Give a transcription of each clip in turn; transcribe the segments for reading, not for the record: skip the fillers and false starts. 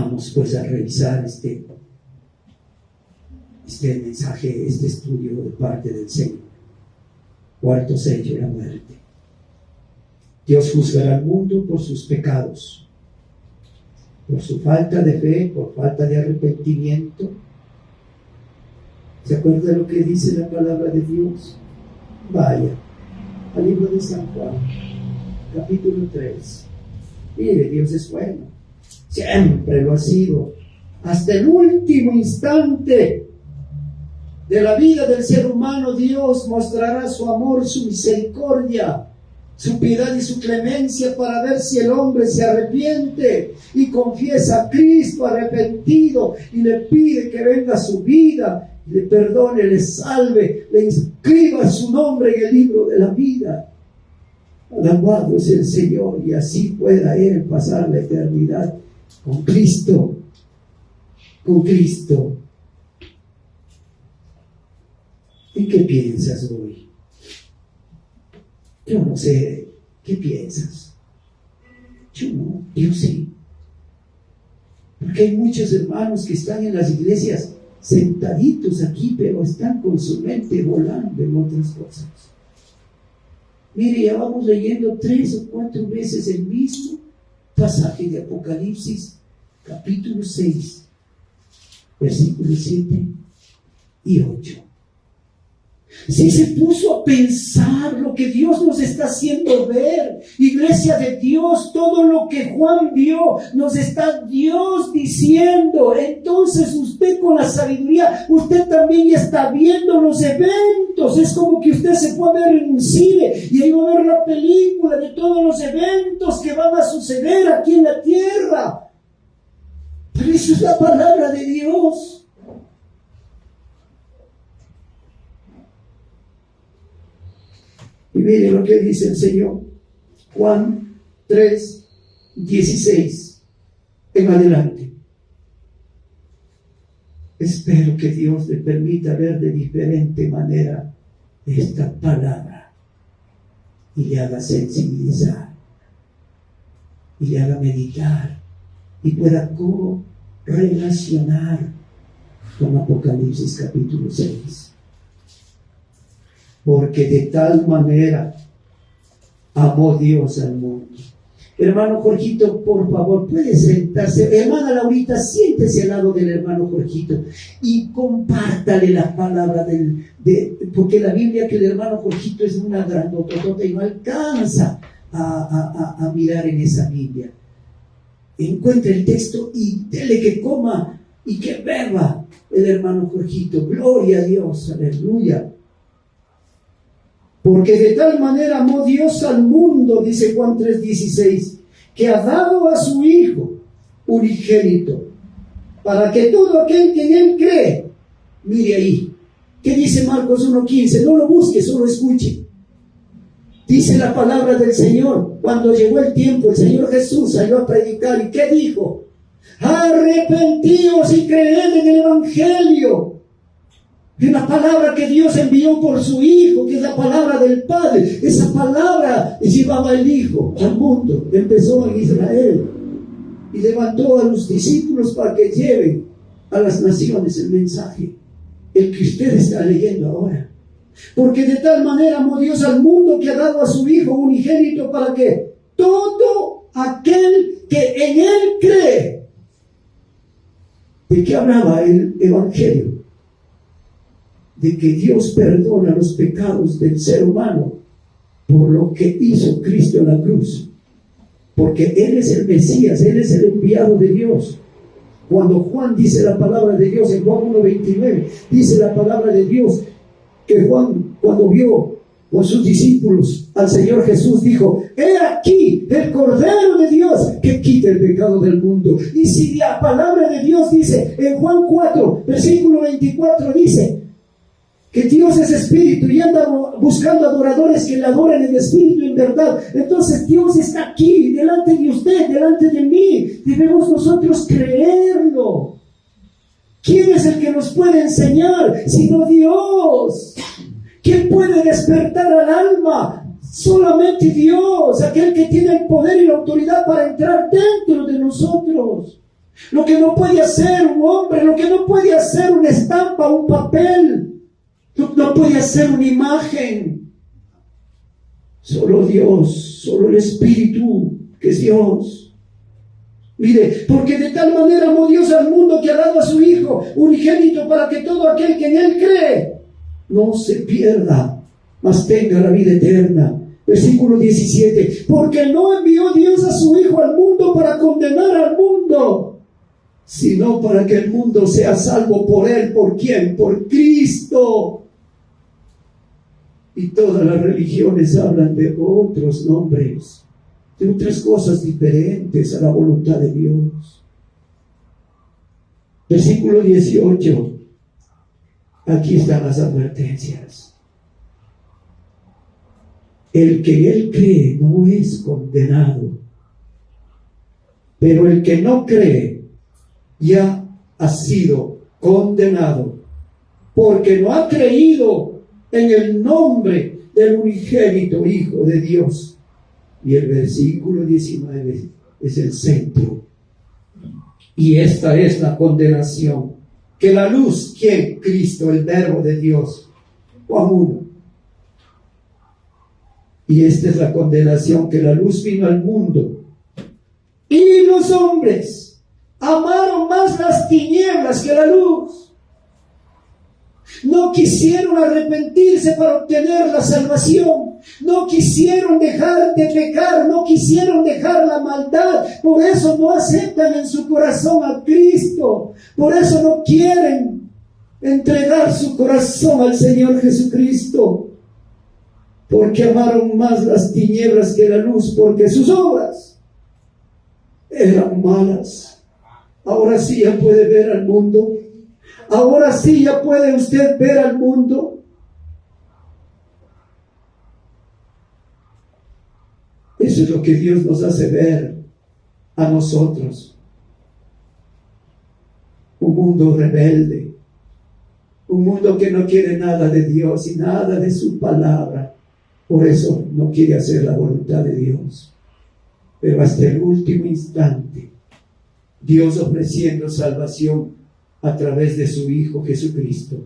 Vamos pues a revisar este mensaje, este estudio de parte del Señor. Cuarto sello, la muerte. Dios juzgará al mundo por sus pecados, por su falta de fe, por falta de arrepentimiento. ¿Se acuerda lo que dice la palabra de Dios? Vaya al libro de San Juan, capítulo 3. Mire, Dios es bueno, siempre lo ha sido, hasta el último instante de la vida del ser humano. Dios mostrará su amor, su misericordia, su piedad y su clemencia para ver si el hombre se arrepiente y confiesa a Cristo arrepentido y le pide que venga a su vida, le perdone, le salve, le inscriba su nombre en el libro de la vida. Alabado es el Señor, y así pueda él pasar la eternidad con Cristo, con Cristo. ¿En qué piensas hoy? Yo no sé, ¿qué piensas? Yo no, yo sí. Porque hay muchos hermanos que están en las iglesias sentaditos aquí, pero están con su mente volando en otras cosas. Mire, ya vamos leyendo 3 o 4 veces el mismo pasaje de Apocalipsis, capítulo 6, versículos 7 y 8. Si se puso a pensar lo que Dios nos está haciendo ver, iglesia de Dios, todo lo que Juan vio, nos está Dios diciendo. Entonces usted con la sabiduría, usted también ya está viendo los eventos. Es como que usted se puede ver en un cine y ahí va a ver la película de todos los eventos que van a suceder aquí en la tierra. Pero eso es la palabra de Dios. Y mire lo que dice el Señor, Juan 3, 16 en adelante. Espero que Dios le permita ver de diferente manera esta palabra y le haga sensibilizar y le haga meditar y pueda correlacionar con Apocalipsis capítulo 6. Porque de tal manera amó Dios al mundo. Hermano Jorgito, por favor, puede sentarse. Hermana Laurita, siéntese al lado del hermano Jorgito y compártale la palabra porque la Biblia que el hermano Jorgito es una grandototota y no alcanza a mirar en esa Biblia. Encuentre el texto y dele que coma y que beba el hermano Jorgito. Gloria a Dios, aleluya. Porque de tal manera amó Dios al mundo, dice Juan 3:16, que ha dado a su Hijo unigénito, para que todo aquel que en Él cree, mire ahí, ¿qué dice Marcos 1:15? No lo busque, solo escuche. Dice la palabra del Señor, cuando llegó el tiempo, el Señor Jesús salió a predicar, ¿y qué dijo? Arrepentíos y creed en el Evangelio. Es la palabra que Dios envió por su Hijo, que es la palabra del Padre. Esa palabra llevaba el Hijo al mundo. Empezó en Israel y levantó a los discípulos para que lleven a las naciones el mensaje, el que usted está leyendo ahora. Porque de tal manera amó Dios al mundo que ha dado a su Hijo unigénito para que todo aquel que en Él cree. ¿De qué hablaba el Evangelio? De que Dios perdona los pecados del ser humano por lo que hizo Cristo en la cruz, porque Él es el Mesías, Él es el enviado de Dios. Cuando Juan dice la palabra de Dios en Juan 1:29, dice la palabra de Dios que Juan, cuando vio con sus discípulos al Señor Jesús, dijo: he aquí el Cordero de Dios que quita el pecado del mundo. Y si la palabra de Dios dice en Juan 4 versículo 24, dice que Dios es espíritu y anda buscando adoradores que le adoren en espíritu y en verdad. Entonces Dios está aquí, delante de usted, delante de mí. Debemos nosotros creerlo. ¿Quién es el que nos puede enseñar sino Dios? ¿Quién puede despertar al alma? Solamente Dios, aquel que tiene el poder y la autoridad para entrar dentro de nosotros. lo que no puede hacer un hombre, lo que no puede hacer una estampa, un papel, no puede hacer una imagen. Solo Dios, solo el Espíritu, que es Dios. Mire, porque de tal manera amó Dios al mundo que ha dado a su Hijo unigénito para que todo aquel que en Él cree no se pierda, mas tenga la vida eterna. Versículo 17. Porque no envió Dios a su Hijo al mundo para condenar al mundo, sino para que el mundo sea salvo por Él. ¿Por quién? Por Cristo. Y todas las religiones hablan de otros nombres, de otras cosas diferentes a la voluntad de Dios. Versículo 18. Aquí están las advertencias. El que en Él cree no es condenado, pero el que no cree ya ha sido condenado, porque no ha creído en el nombre del unigénito Hijo de Dios. Y el versículo 19 es el centro. Y esta es la condenación: que la luz, ¿quién? Cristo, el Verbo de Dios. Juan 1. Y esta es la condenación: que la luz vino al mundo, y los hombres amaron más las tinieblas que la luz. No quisieron arrepentirse para obtener la salvación. No quisieron dejar de pecar. No quisieron dejar la maldad. Por eso no aceptan en su corazón a Cristo. Por eso no quieren entregar su corazón al Señor Jesucristo. Porque amaron más las tinieblas que la luz, porque sus obras eran malas. Ahora sí ya puede ver al mundo. Ahora sí ya puede usted ver al mundo. Eso es lo que Dios nos hace ver a nosotros. Un mundo rebelde, un mundo que no quiere nada de Dios y nada de su palabra. Por eso no quiere hacer la voluntad de Dios. Pero hasta el último instante, Dios ofreciendo salvación a través de su Hijo Jesucristo.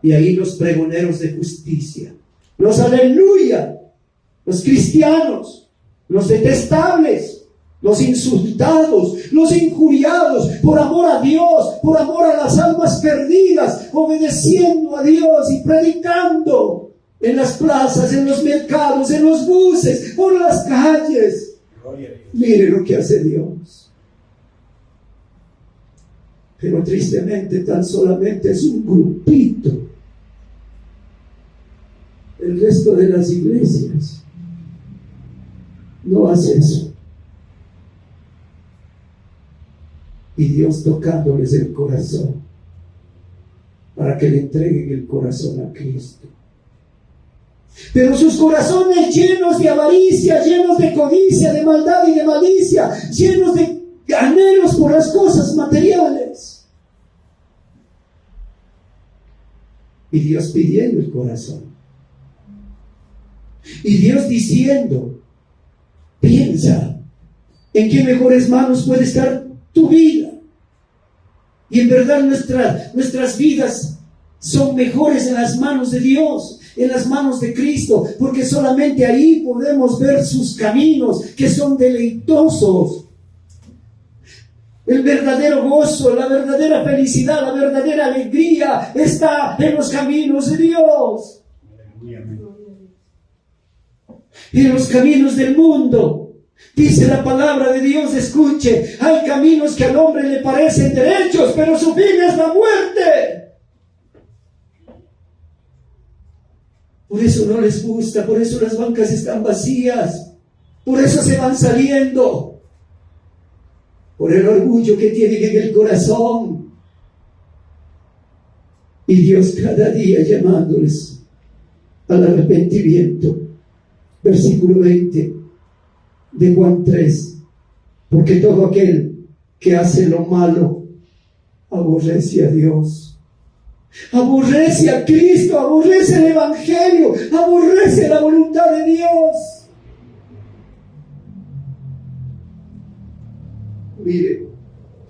Y ahí los pregoneros de justicia, los aleluya, los cristianos, los detestables, los insultados, los injuriados, por amor a Dios, por amor a las almas perdidas, obedeciendo a Dios y predicando en las plazas, en los mercados, en los buses, por las calles. Mire lo que hace Dios. Pero tristemente tan solamente es un grupito. El resto de las iglesias no hace eso. Y Dios tocándoles el corazón para que le entreguen el corazón a Cristo. Pero sus corazones llenos de avaricia, llenos de codicia, de maldad y de malicia, llenos de anhelos por las cosas materiales. Y Dios pidiendo el corazón. Y Dios diciendo: piensa en qué mejores manos puede estar tu vida. Y en verdad nuestras vidas son mejores en las manos de Dios, en las manos de Cristo, porque solamente ahí podemos ver sus caminos, que son deleitosos. El verdadero gozo, la verdadera felicidad, la verdadera alegría está en los caminos de Dios. En los caminos del mundo, dice la palabra de Dios, escuche, hay caminos que al hombre le parecen derechos, pero su fin es la muerte. Por eso no les gusta, por eso las bancas están vacías, por eso se van saliendo. Por el orgullo que tienen en el corazón. Y Dios cada día llamándoles al arrepentimiento. Versículo 20 de Juan 3. Porque todo aquel que hace lo malo aborrece a Dios, aborrece a Cristo, aborrece el Evangelio, aborrece la voluntad de Dios. Mire,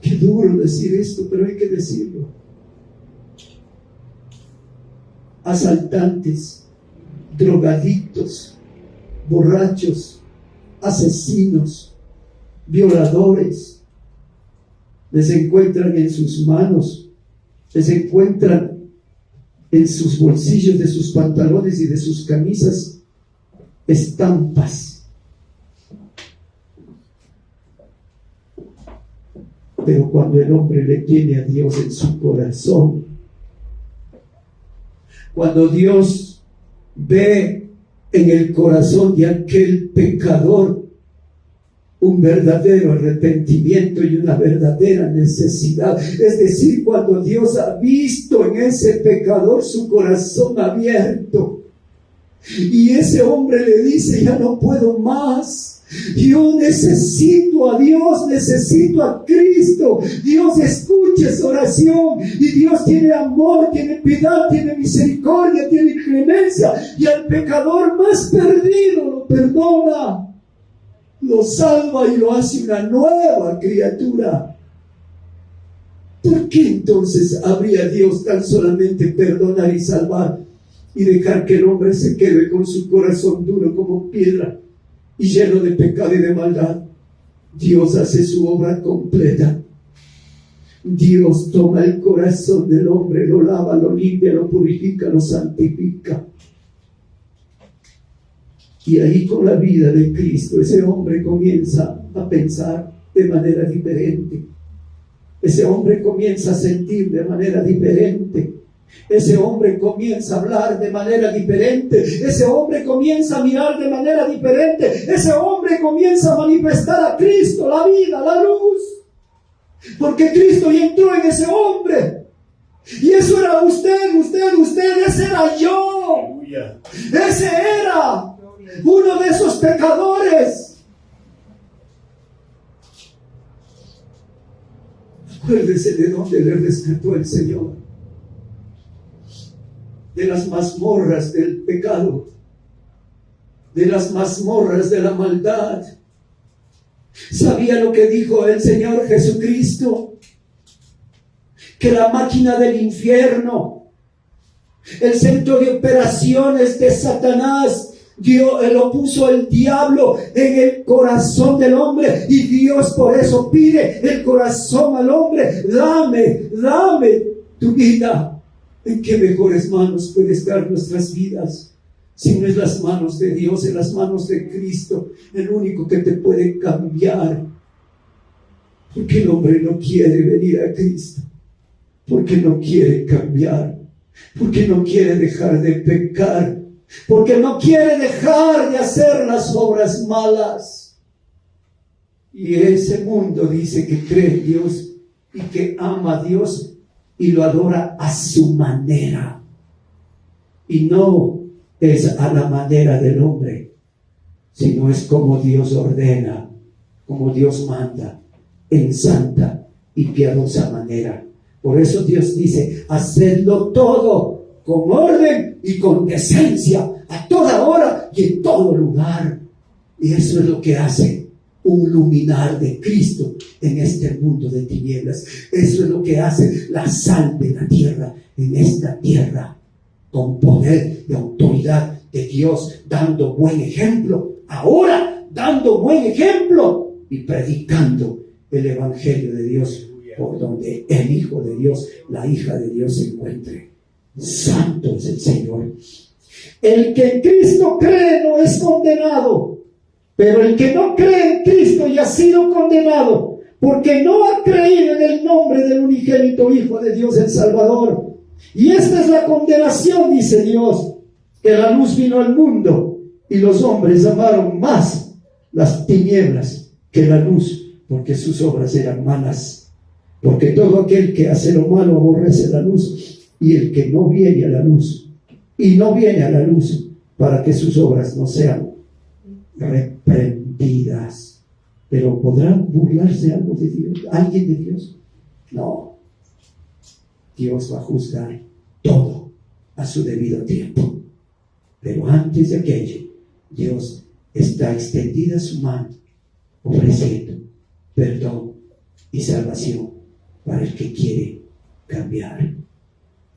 qué Qué duro decir esto, pero hay que decirlo. Asaltantes, drogadictos, borrachos, asesinos, violadores, les encuentran en sus manos, les encuentran en sus bolsillos de sus pantalones y de sus camisas estampas. Pero cuando el hombre le tiene a Dios en su corazón, cuando Dios ve en el corazón de aquel pecador un verdadero arrepentimiento y una verdadera necesidad, es decir, cuando Dios ha visto en ese pecador su corazón abierto, y ese hombre le dice: ya no puedo más, yo necesito a Dios, necesito a Cristo. Dios escucha esa oración, y Dios tiene amor, tiene piedad, tiene misericordia, tiene clemencia, y al pecador más perdido lo perdona, lo salva y lo hace una nueva criatura. ¿Por qué entonces habría Dios tan solamente perdonar y salvar y dejar que el hombre se quede con su corazón duro como piedra y lleno de pecado y de maldad? Dios hace su obra completa. Dios toma el corazón del hombre, lo lava, lo limpia, lo purifica, lo santifica. Y ahí, con la vida de Cristo, ese hombre comienza a pensar de manera diferente. Ese hombre comienza a sentir de manera diferente. Ese hombre comienza a hablar de manera diferente. Ese hombre comienza a mirar de manera diferente. Ese hombre comienza a manifestar a Cristo, la vida, la luz. Porque Cristo ya entró en ese hombre. Y eso era usted, ese era yo. Ese era uno de esos pecadores. Acuérdese de dónde le rescató el Señor. De las mazmorras del pecado, de las mazmorras de la maldad. ¿Sabía lo que dijo el Señor Jesucristo? Que la máquina del infierno, el centro de operaciones de Satanás, lo puso el diablo en el corazón del hombre, y Dios por eso pide el corazón al hombre: dame tu vida. ¿En qué mejores manos puede estar nuestras vidas si no es las manos de Dios, en las manos de Cristo, el único que te puede cambiar? Porque el hombre no quiere venir a Cristo, porque no quiere cambiar, porque no quiere dejar de pecar, porque no quiere dejar de hacer las obras malas. Y ese mundo dice que cree en Dios y que ama a Dios y lo adora a su manera, y no es a la manera del hombre, sino es como Dios ordena, como Dios manda, en santa y piadosa manera. Por eso Dios dice: hacedlo todo con orden y con decencia, a toda hora y en todo lugar. Y eso es lo que hace un luminar de Cristo en este mundo de tinieblas. Eso es lo que hace la sal de la tierra en esta tierra, con poder y autoridad de Dios, dando buen ejemplo, ahora dando buen ejemplo y predicando el evangelio de Dios por donde el Hijo de Dios, la hija de Dios se encuentre. Santo es el Señor. El que en Cristo cree no es condenado, pero el que no cree en Cristo ya ha sido condenado, porque no ha creído en el nombre del unigénito Hijo de Dios, el Salvador. Y esta es la condenación, dice Dios, que la luz vino al mundo y los hombres amaron más las tinieblas que la luz, porque sus obras eran malas. Porque todo aquel que hace lo malo aborrece la luz, y el que no viene a la luz, y no viene a la luz, para que sus obras no sean reprendidas. Pero ¿podrán burlarse algo de Dios? ¿Alguien de Dios? No. Dios va a juzgar todo a su debido tiempo. Pero antes de aquello, Dios está extendida su mano, ofreciendo perdón y salvación para el que quiere cambiar.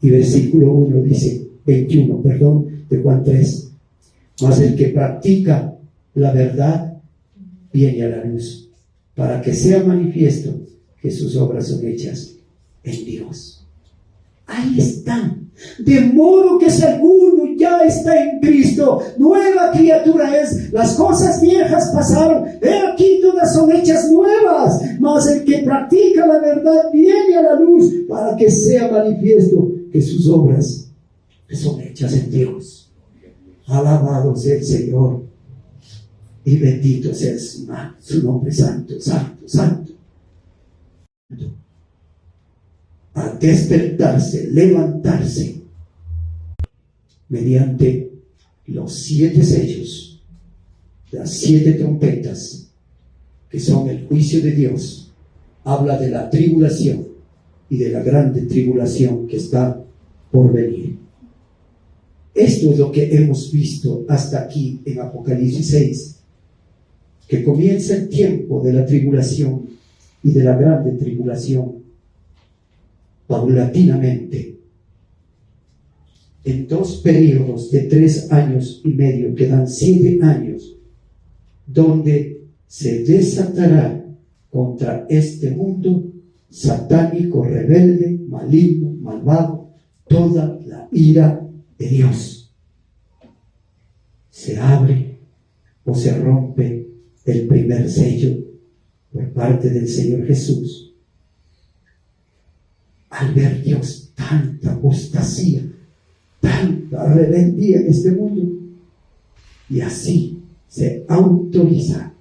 Y versículo 1 dice, 21, perdón, de Juan 3. Mas el que practica la verdad viene a la luz, para que sea manifiesto que sus obras son hechas en Dios. Ahí están. De modo que si alguno ya está en Cristo, nueva criatura es. Las cosas viejas pasaron, he aquí todas son hechas nuevas. Mas el que practica la verdad viene a la luz, para que sea manifiesto que sus obras son hechas en Dios. Alabado sea el Señor y bendito sea su nombre santo, santo, santo. A despertarse, levantarse mediante los 7 sellos, las 7 trompetas, que son el juicio de Dios. Habla de la tribulación y de la grande tribulación que está por venir. Esto es lo que hemos visto hasta aquí en Apocalipsis 6, que comienza el tiempo de la tribulación y de la grande tribulación paulatinamente, en 2 periodos de 3 años y medio, que dan 7 años, donde se desatará contra este mundo satánico, rebelde, maligno, malvado, toda la ira de Dios. Se abre o se rompe el primer sello por parte del Señor Jesús. Al ver Dios tanta apostasía, tanta rebeldía en este mundo, y así se autoriza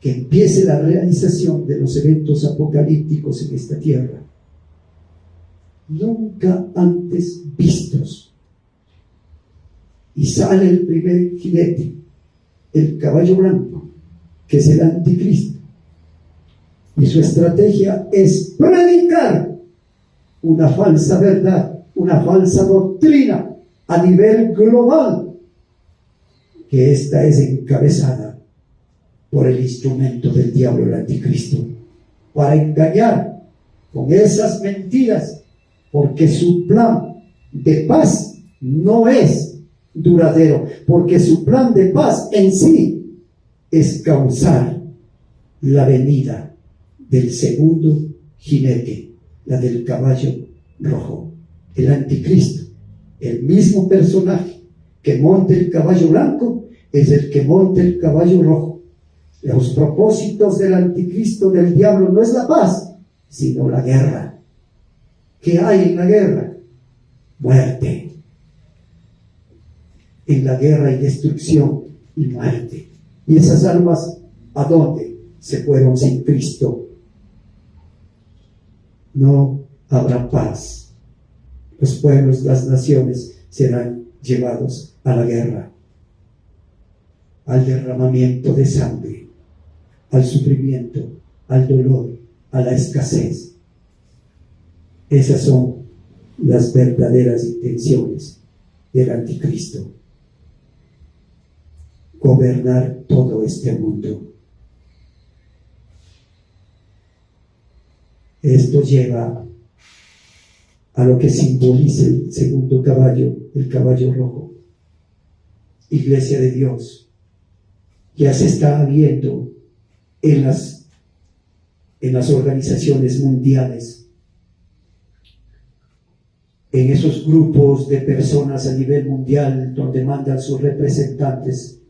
que empiece la realización de los eventos apocalípticos en esta tierra, nunca antes vistos. Y sale el primer jinete, el caballo blanco, que es el anticristo. Y su estrategia es predicar una falsa verdad, una falsa doctrina a nivel global, que esta es encabezada por el instrumento del diablo, el anticristo, para engañar con esas mentiras, porque su plan de paz no es duradero, porque su plan de paz en sí es causar la venida del segundo jinete, la del caballo rojo, el anticristo. El mismo personaje que monta el caballo blanco es el que monta el caballo rojo. Los propósitos del anticristo, del diablo, no es la paz, sino la guerra. ¿Qué hay en la guerra? Muerte. En la guerra hay destrucción y muerte. ¿Y esas almas a dónde se fueron sin Cristo? No habrá paz. Los pueblos, las naciones serán llevados a la guerra, al derramamiento de sangre, al sufrimiento, al dolor, a la escasez. Esas son las verdaderas intenciones del anticristo: gobernar todo este mundo. Esto lleva a lo que simboliza el segundo caballo, el caballo rojo. Iglesia de Dios, ya se está viendo en las organizaciones mundiales, en esos grupos de personas a nivel mundial donde mandan sus representantes,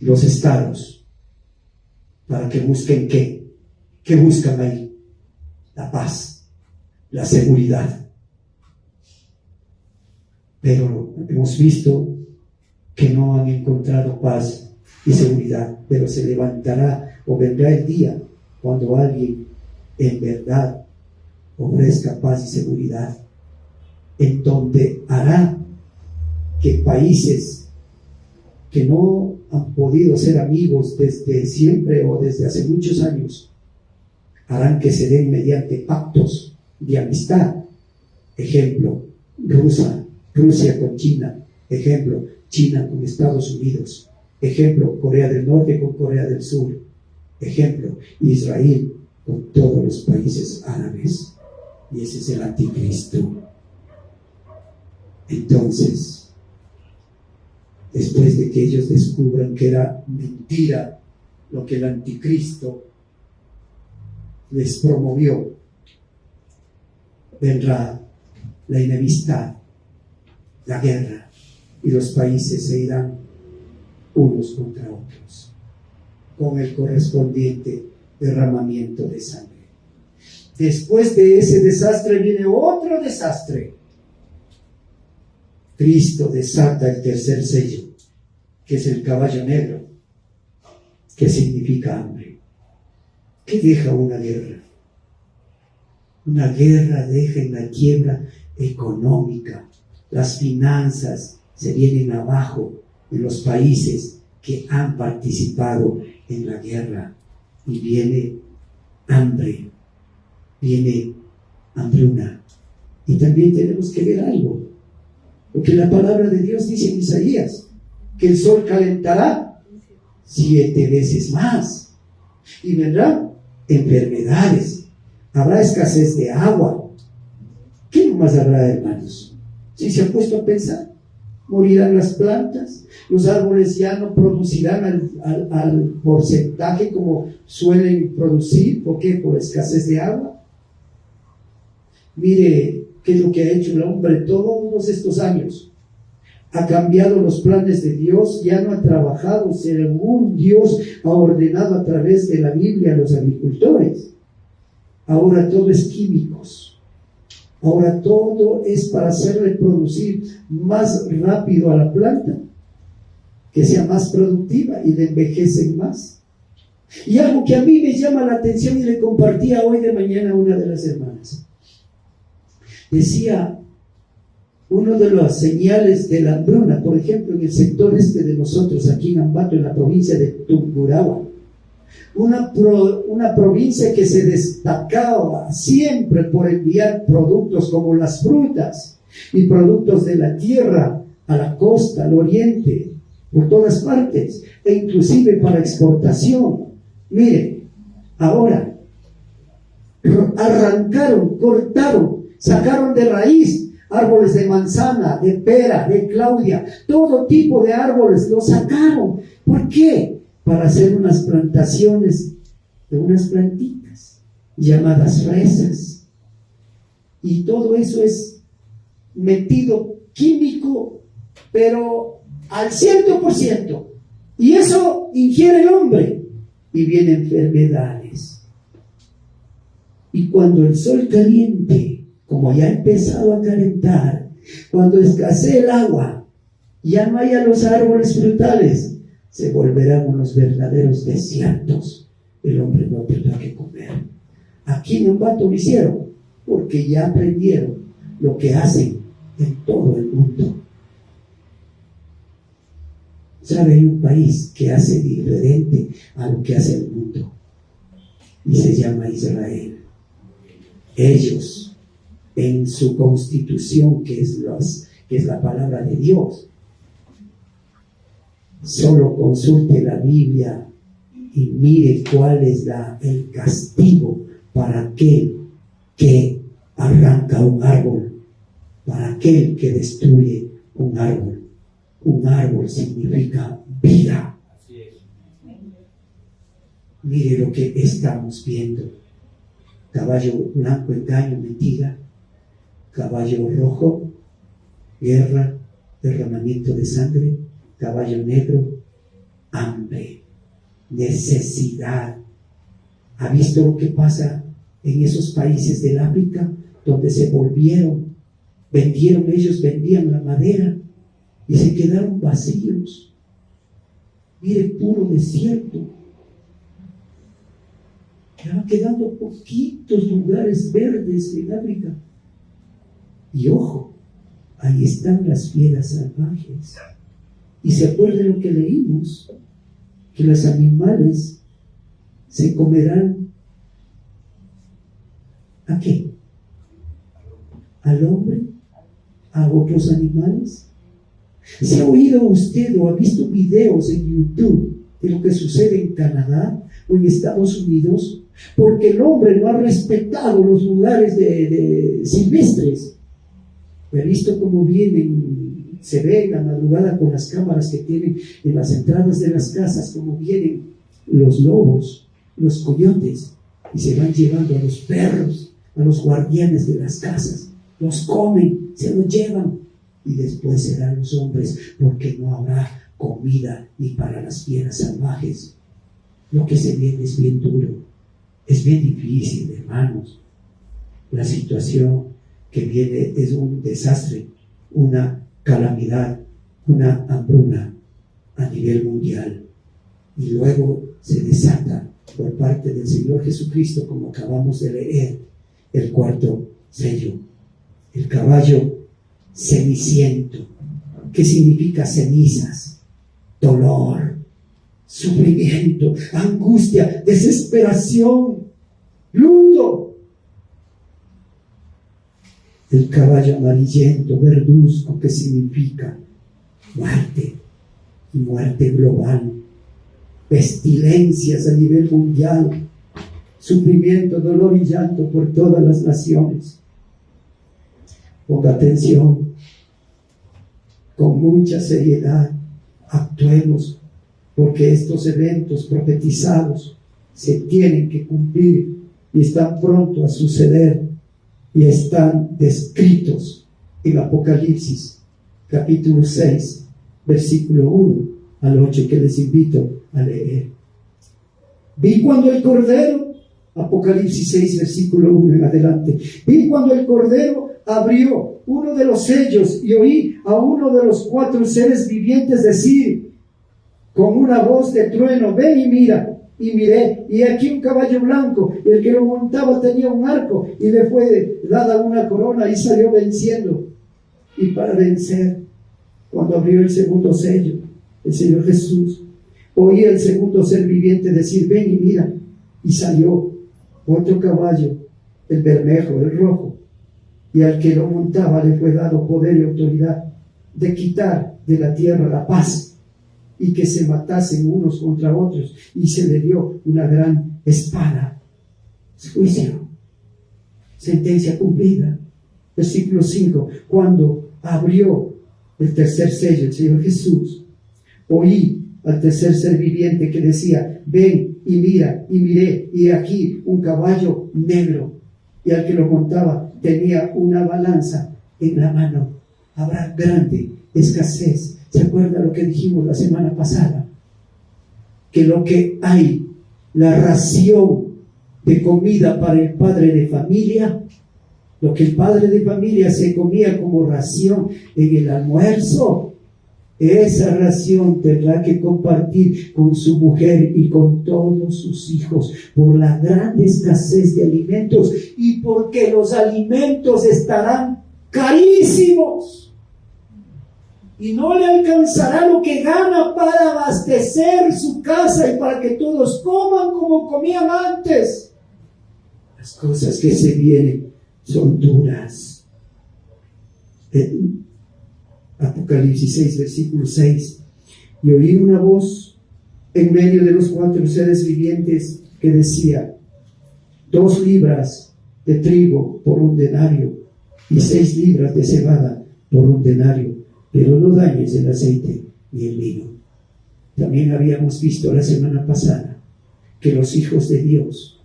los estados, para que busquen ¿qué buscan ahí? La paz, la seguridad. Pero hemos visto que no han encontrado paz y seguridad, pero se levantará o vendrá el día cuando alguien en verdad ofrezca paz y seguridad, en donde hará que países que no han podido ser amigos desde siempre o desde hace muchos años, harán que se den mediante pactos de amistad. Ejemplo, Rusia con China. Ejemplo, China con Estados Unidos. Ejemplo, Corea del Norte con Corea del Sur. Ejemplo, Israel con todos los países árabes, y ese es el anticristo. Entonces, después de que ellos descubran que era mentira lo que el anticristo les promovió, vendrá la enemistad, la guerra, y los países se irán unos contra otros, con el correspondiente derramamiento de sangre. Después de ese desastre viene otro desastre. Cristo desata el tercer sello, que es el caballo negro, que significa hambre. ¿Qué deja una guerra? Una guerra deja en la quiebra económica. Las finanzas se vienen abajo en los países que han participado en la guerra, y viene hambre, viene hambruna. Y también tenemos que ver algo, porque la palabra de Dios dice en Isaías que el sol calentará 7 veces más, y vendrán enfermedades, habrá escasez de agua. ¿Qué más habrá, hermanos? Si se han puesto a pensar, morirán las plantas, los árboles ya no producirán al porcentaje como suelen producir. ¿Por qué? Por escasez de agua. Mire qué es lo que ha hecho el hombre todos estos años. Ha cambiado los planes de Dios, ya no ha trabajado según Dios ha ordenado a través de la Biblia a los agricultores. Ahora todo es químicos. Ahora todo es para hacerle producir más rápido a la planta, que sea más productiva, y le envejecen más. Y algo que a mí me llama la atención, y le compartía hoy de mañana a una de las hermanas. Decía, uno de las señales de la hambruna, por ejemplo, en el sector este de nosotros, aquí en Ambato, en la provincia de Tungurahua, una provincia que se destacaba siempre por enviar productos como las frutas y productos de la tierra a la costa, al oriente, por todas partes, e inclusive para exportación. Mire, ahora arrancaron, cortaron, sacaron de raíz árboles de manzana, de pera, de claudia, todo tipo de árboles los sacaron. ¿Por qué? Para hacer unas plantaciones de unas plantitas llamadas fresas. Y todo eso es metido químico, pero al 100%. Y eso ingiere el hombre y vienen enfermedades. Y cuando el sol caliente, como ya ha empezado a calentar, cuando escasee el agua, ya no haya los árboles frutales, se volverán unos verdaderos desiertos. El hombre no tendrá que comer. Aquí en Ambato lo hicieron, porque ya aprendieron lo que hacen en todo el mundo. ¿Sabe? Hay un país que hace diferente a lo que hace el mundo, y se llama Israel. Ellos, en su constitución, que es la palabra de Dios, solo consulte la Biblia y mire cuál es el castigo para aquel que arranca un árbol, para aquel que destruye un árbol. Un árbol significa vida. Mire lo que estamos viendo: caballo blanco, engaño, mentira; caballo rojo, guerra, derramamiento de sangre; caballo negro, hambre, necesidad. ¿Ha visto lo que pasa en esos países del África donde se ellos vendían la madera y se quedaron vacíos? Mire, puro desierto. Ya van quedando poquitos lugares verdes en África. Y ojo, ahí están las fieras salvajes. Y se acuerdan lo que leímos, que los animales se comerán ¿a qué? ¿Al hombre? ¿A otros animales? ¿Se ha oído usted o ha visto videos en YouTube de lo que sucede en Canadá o en Estados Unidos, porque el hombre no ha respetado los lugares silvestres. He visto cómo vienen, se ve en la madrugada con las cámaras que tienen en las entradas de las casas, cómo vienen los lobos, los coyotes, y se van llevando a los perros, a los guardianes de las casas, los comen, se los llevan, y después serán los hombres, porque no habrá comida ni para las fieras salvajes. Lo que se viene es bien duro, es bien difícil, hermanos. La situación que viene es un desastre, una calamidad, una hambruna a nivel mundial. Y luego se desata por parte del Señor Jesucristo, como acabamos de leer, el cuarto sello. El caballo ceniciento. ¿Qué significa cenizas? Dolor, sufrimiento, angustia, desesperación, luto. El caballo amarillento, verduzco, que significa muerte, y muerte global, pestilencias a nivel mundial, sufrimiento, dolor y llanto por todas las naciones. Ponga atención, con mucha seriedad, actuemos, porque estos eventos profetizados se tienen que cumplir y están pronto a suceder y están descritos en Apocalipsis capítulo 6 versículo 1 al 8, que les invito a leer. Vi cuando el Cordero, Apocalipsis 6 versículo 1 en adelante, vi cuando el Cordero abrió uno de los sellos y oí a uno de los 4 seres vivientes decir con una voz de trueno: ven y mira. Y miré, y aquí un caballo blanco, y el que lo montaba tenía un arco, y le fue dada una corona, y salió venciendo. Y para vencer, cuando abrió el segundo sello, el Señor Jesús, oí al segundo ser viviente decir: ven y mira. Y salió otro caballo, el bermejo, el rojo, y al que lo montaba le fue dado poder y autoridad de quitar de la tierra la paz, y que se matasen unos contra otros, y se le dio una gran espada. Juicio, sentencia cumplida. Versículo 5, cuando abrió el tercer sello el Señor Jesús, oí al tercer ser viviente que decía: ven y mira. Y miré, y aquí un caballo negro, y al que lo montaba tenía una balanza en la mano. Habrá grande escasez. ¿Se acuerda lo que dijimos la semana pasada? Que lo que hay, la ración de comida para el padre de familia, lo que el padre de familia se comía como ración en el almuerzo, esa ración tendrá que compartir con su mujer y con todos sus hijos, por la gran escasez de alimentos y porque los alimentos estarán carísimos. Y no le alcanzará lo que gana para abastecer su casa y para que todos coman como comían antes. Las cosas que se vienen son duras. Apocalipsis 6, versículo 6. Y oí una voz en medio de los 4 seres vivientes que decía: 2 libras de trigo por un denario y 6 libras de cebada por un denario. Pero no dañes el aceite ni el vino. También habíamos visto la semana pasada que los hijos de Dios,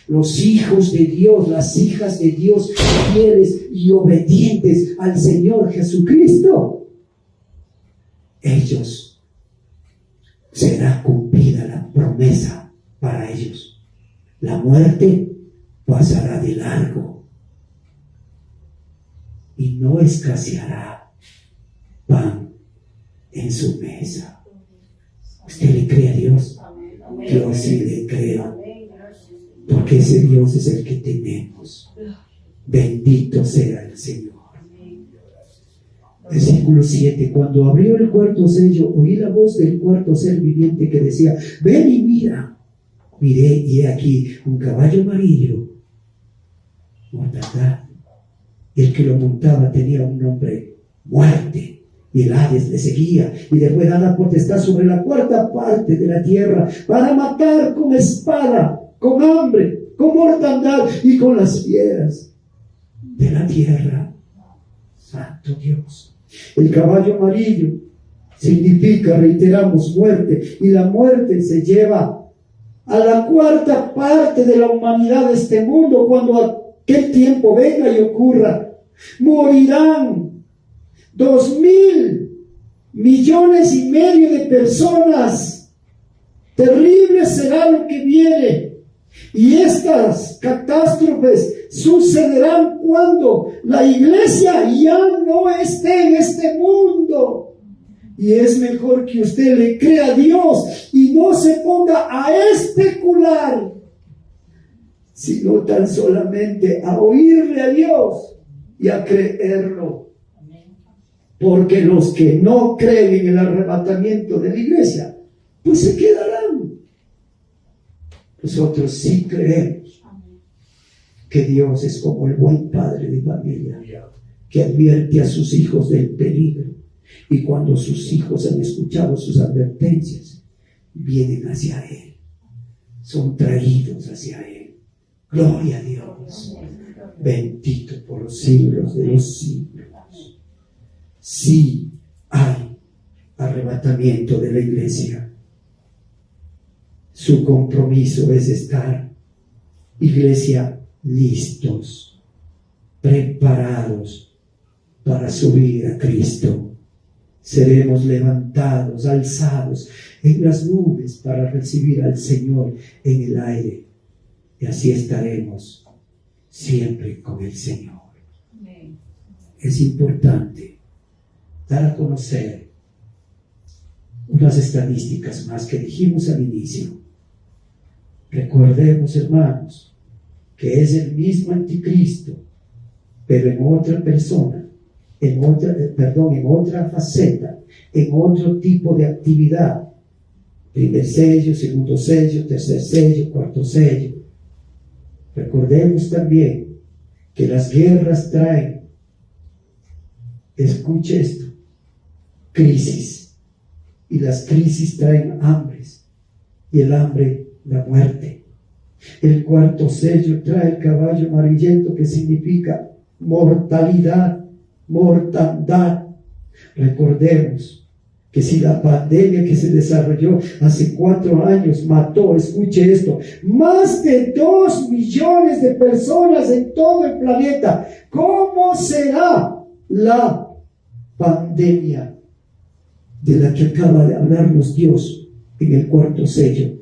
las hijas de Dios, fieles y obedientes al Señor Jesucristo, ellos, será cumplida la promesa para ellos. La muerte pasará de largo y no escaseará pan en su mesa. ¿Usted le cree a Dios? Yo sí le creo, porque ese Dios es el que tenemos. Bendito sea el Señor. Versículo 7. Cuando abrió el cuarto sello, oí la voz del cuarto ser viviente que decía: ven y mira. Miré, y he aquí un caballo amarillo, mortandad, y el que lo montaba tenía un nombre: Muerte. Y el Hades le seguía, y le fue dada potestad sobre la 4ª parte de la tierra, para matar con espada con hambre, con mortandad y con las fieras de la tierra. Santo Dios. El caballo amarillo significa, reiteramos, muerte, y la muerte se lleva a la cuarta parte de la humanidad de este mundo. Cuando aquel tiempo venga y ocurra, morirán 2.000 millones y medio de personas. Terrible será lo que viene. Y estas catástrofes sucederán cuando la iglesia ya no esté en este mundo. Y es mejor que usted le crea a Dios y no se ponga a especular, sino tan solamente a oírle a Dios y a creerlo. Porque los que no creen en el arrebatamiento de la iglesia, pues se quedarán. Nosotros sí creemos que Dios es como el buen padre de familia, que advierte a sus hijos del peligro. Y cuando sus hijos han escuchado sus advertencias, vienen hacia Él, son traídos hacia Él. Gloria a Dios, bendito por los siglos de los siglos. Sí hay arrebatamiento de la iglesia. Su compromiso es estar, iglesia, listos, preparados para subir a Cristo. Seremos levantados, alzados en las nubes para recibir al Señor en el aire. Y así estaremos siempre con el Señor. Es importante dar a conocer unas estadísticas más que dijimos al inicio. Recordemos, hermanos, que es el mismo anticristo, pero en otra persona, en otra faceta, en otro tipo de actividad. Primer sello, segundo sello, tercer sello, cuarto sello. Recordemos también que las guerras traen, escuche esto, crisis. Y las crisis traen hambres. Y el hambre, la muerte. El cuarto sello trae el caballo amarillento, que significa mortalidad, mortandad. Recordemos que si la pandemia que se desarrolló hace 4 años mató, escuche esto, más de 2 millones de personas en todo el planeta, ¿cómo será la pandemia de la que acaba de hablarnos Dios en el cuarto sello?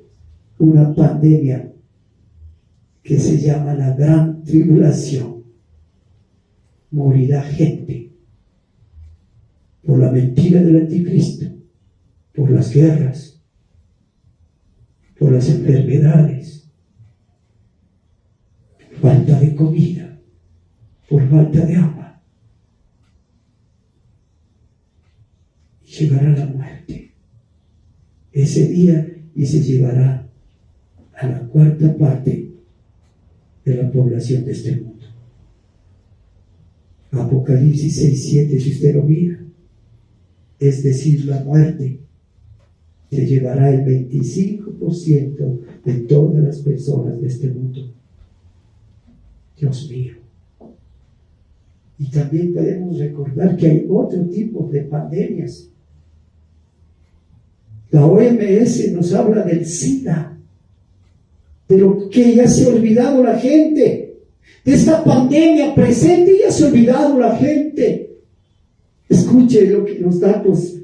Una pandemia que se llama la gran tribulación. Morirá gente por la mentira del anticristo, por las guerras, por las enfermedades, por falta de comida, por falta de agua. Llegará la muerte ese día y se llevará a la cuarta parte de la población de este mundo. Apocalipsis 6:7, si usted lo mira, es decir, la muerte se llevará el 25% de todas las personas de este mundo. Dios mío. Y también podemos recordar que hay otro tipo de pandemias. La OMS nos habla del SIDA, de lo que ya se ha olvidado la gente. De esta pandemia presente ya se ha olvidado la gente. Escuche los datos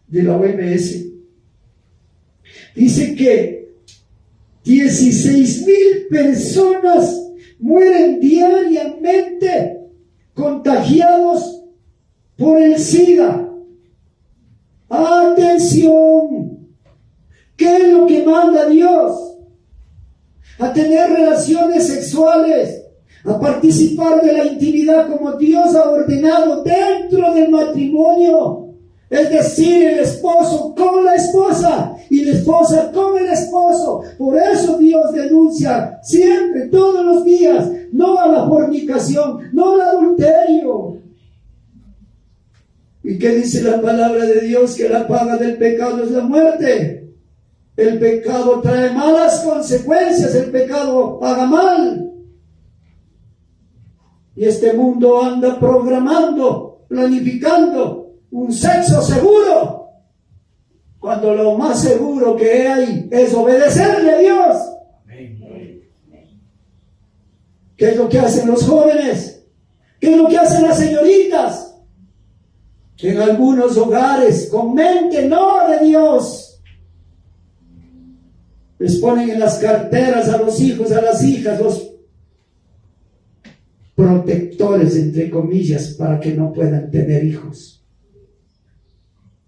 de la OMS. Dice que 16,000 personas mueren diariamente contagiados por el SIDA. Atención, ¿qué es lo que manda Dios? A tener relaciones sexuales, a participar de la intimidad como Dios ha ordenado dentro del matrimonio. Es decir, el esposo con la esposa y la esposa con el esposo. Por eso Dios denuncia siempre, todos los días, no a la fornicación, no al adulterio. ¿Y qué dice la palabra de Dios? Que la paga del pecado es la muerte. El pecado trae malas consecuencias, el pecado paga mal. Y este mundo anda programando, planificando un sexo seguro, cuando lo más seguro que hay es obedecerle a Dios. ¿Qué es lo que hacen los jóvenes? ¿Qué es lo que hacen las señoritas? En algunos hogares, con mente no de Dios, les ponen en las carteras a los hijos, a las hijas, los protectores, entre comillas, para que no puedan tener hijos.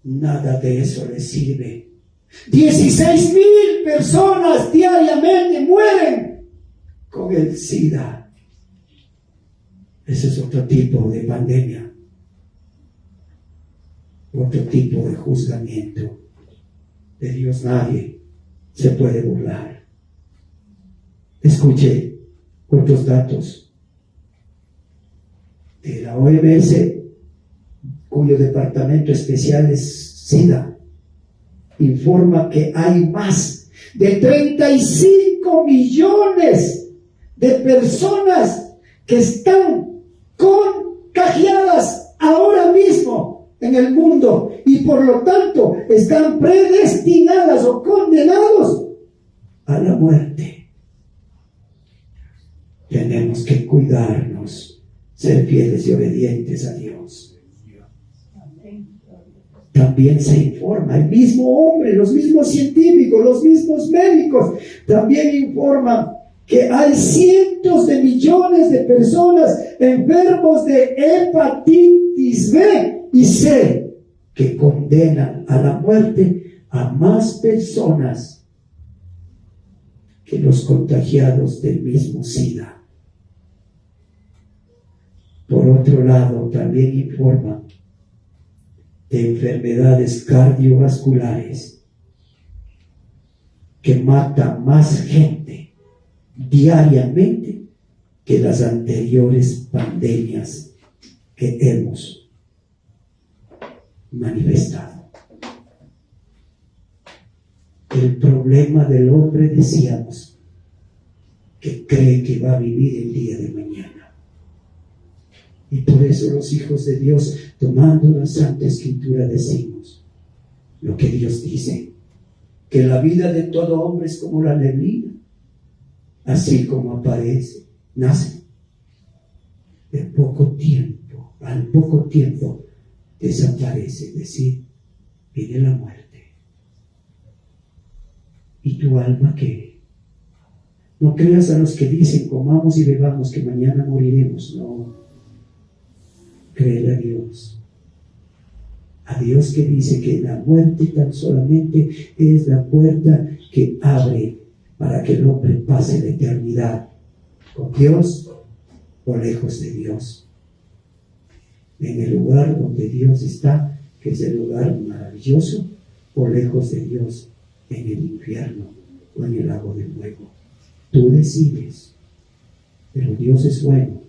Nada de eso les sirve. 16,000 personas diariamente mueren con el SIDA. Ese es otro tipo de pandemia, otro tipo de juzgamiento. De Dios nadie se puede burlar. Escuche otros datos de la OMS, cuyo departamento especial es SIDA, informa que hay más de 35 millones de personas que están contagiadas ahora mismo en el mundo y por lo tanto están predestinadas o condenados a la muerte. Tenemos que cuidarnos, ser fieles y obedientes a Dios. También se informa, el mismo hombre, los mismos científicos, los mismos médicos, también informan que hay cientos de millones de personas enfermos de hepatitis B y C que condenan a la muerte a más personas que los contagiados del mismo SIDA. Por otro lado, también informan de enfermedades cardiovasculares que matan más gente diariamente que las anteriores pandemias que hemos manifestado. El problema del hombre, decíamos, que cree que va a vivir el día de mañana. Y por eso los hijos de Dios, tomando la Santa Escritura, decimos lo que Dios dice, que la vida de todo hombre es como la neblina, así como aparece, nace, de poco tiempo, al poco tiempo desaparece, es decir, viene la muerte. ¿Y tu alma qué? No creas a los que dicen comamos y bebamos que mañana moriremos. No, créele a Dios. A Dios que dice que la muerte tan solamente es la puerta que abre para que el hombre pase la eternidad con Dios o lejos de Dios. En el lugar donde Dios está, que es el lugar maravilloso, o lejos de Dios, en el infierno o en el lago de fuego. Tú decides, pero Dios es bueno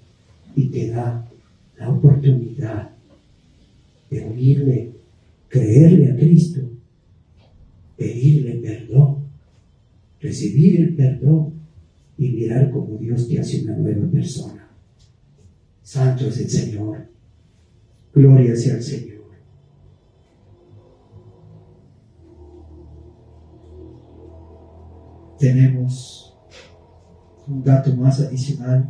y te da la oportunidad de oírle, creerle a Cristo, pedirle perdón, recibir el perdón y mirar cómo Dios te hace una nueva persona. Santo es el Señor. Gloria sea al Señor. Tenemos un dato más adicional.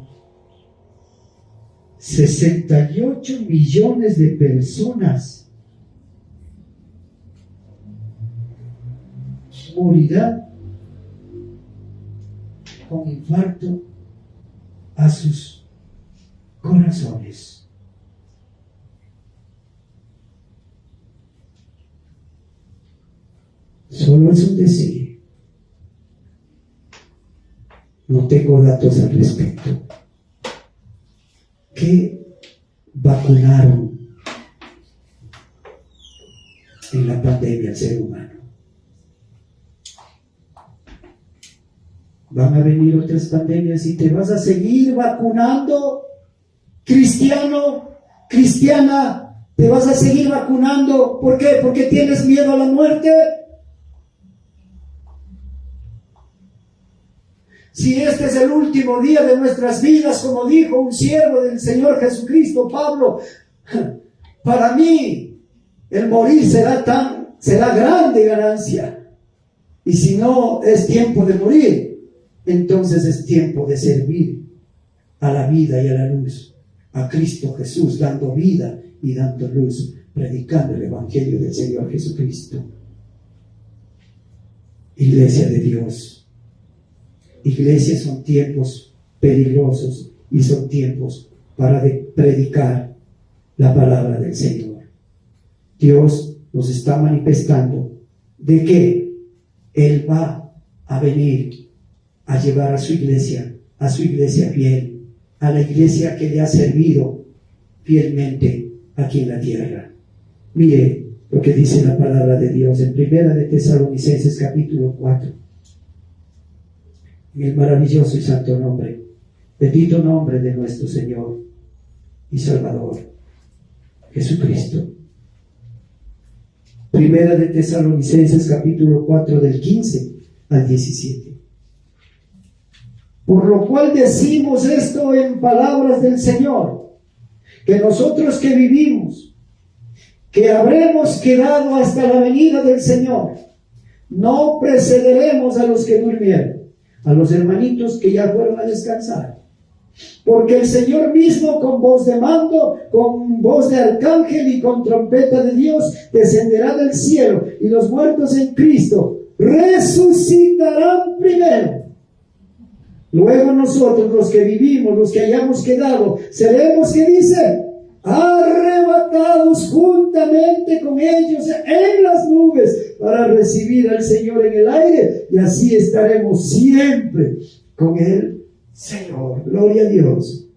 68 millones de personas morirán con infarto a sus corazones. Solo es un decir. No tengo datos al respecto. ¿Qué vacunaron en la pandemia al ser humano? Van a venir otras pandemias y te vas a seguir vacunando, cristiano, cristiana, te vas a seguir vacunando. ¿Por qué? Porque tienes miedo a la muerte. Si este es el último día de nuestras vidas, como dijo un siervo del Señor Jesucristo, Pablo, para mí el morir será grande ganancia. Y si no es tiempo de morir, entonces es tiempo de servir a la vida y a la luz, a Cristo Jesús, dando vida y dando luz, predicando el Evangelio del Señor Jesucristo. Iglesia de Dios, iglesia son tiempos peligrosos y son tiempos para predicar la palabra del Señor. Dios nos está manifestando de que Él va a venir a llevar a su iglesia fiel, a la iglesia que le ha servido fielmente aquí en la tierra. Mire lo que dice la palabra de Dios en Primera de Tesalonicenses capítulo 4. En el maravilloso y santo nombre, bendito nombre de nuestro Señor y Salvador, Jesucristo. Primera de Tesalonicenses capítulo 4 del 15 al 17. Por lo cual decimos esto en palabras del Señor, que nosotros que vivimos, que habremos quedado hasta la venida del Señor, no precederemos a los que durmieron, a los hermanitos que ya fueron a descansar. Porque el Señor mismo, con voz de mando, con voz de arcángel y con trompeta de Dios, descenderá del cielo, y los muertos en Cristo resucitarán primero. Luego nosotros, los que vivimos, los que hayamos quedado, seremos, ¿qué dice? Arrebatados juntamente con ellos en las nubes para recibir al Señor en el aire, y así estaremos siempre con el Señor. Gloria a Dios.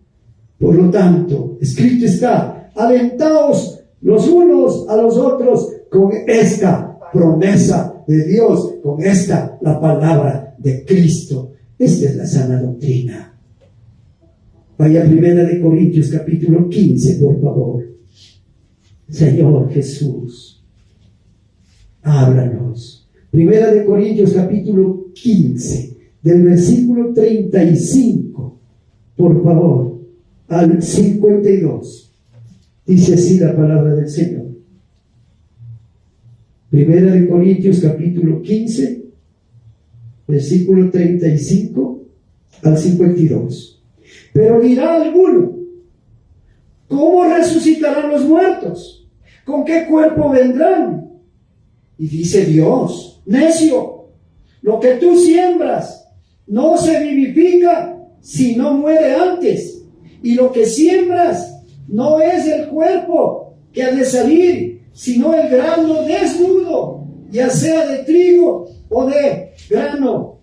Por lo tanto, escrito está: alentaos los unos a los otros con esta promesa de Dios, con esta, la palabra de Cristo. Esta es la sana doctrina. Vaya a Primera de Corintios capítulo 15, por favor. Señor Jesús, háblanos. Primera de Corintios capítulo 15, del versículo 35, por favor, al 52. Dice así la palabra del Señor. Primera de Corintios capítulo 15, versículo 35 al 52. Pero dirá alguno: ¿cómo resucitarán los muertos? ¿Con qué cuerpo vendrán? Y dice Dios: necio, lo que tú siembras no se vivifica si no muere antes. Y lo que siembras no es el cuerpo que ha de salir, sino el grano desnudo, ya sea de trigo o de grano.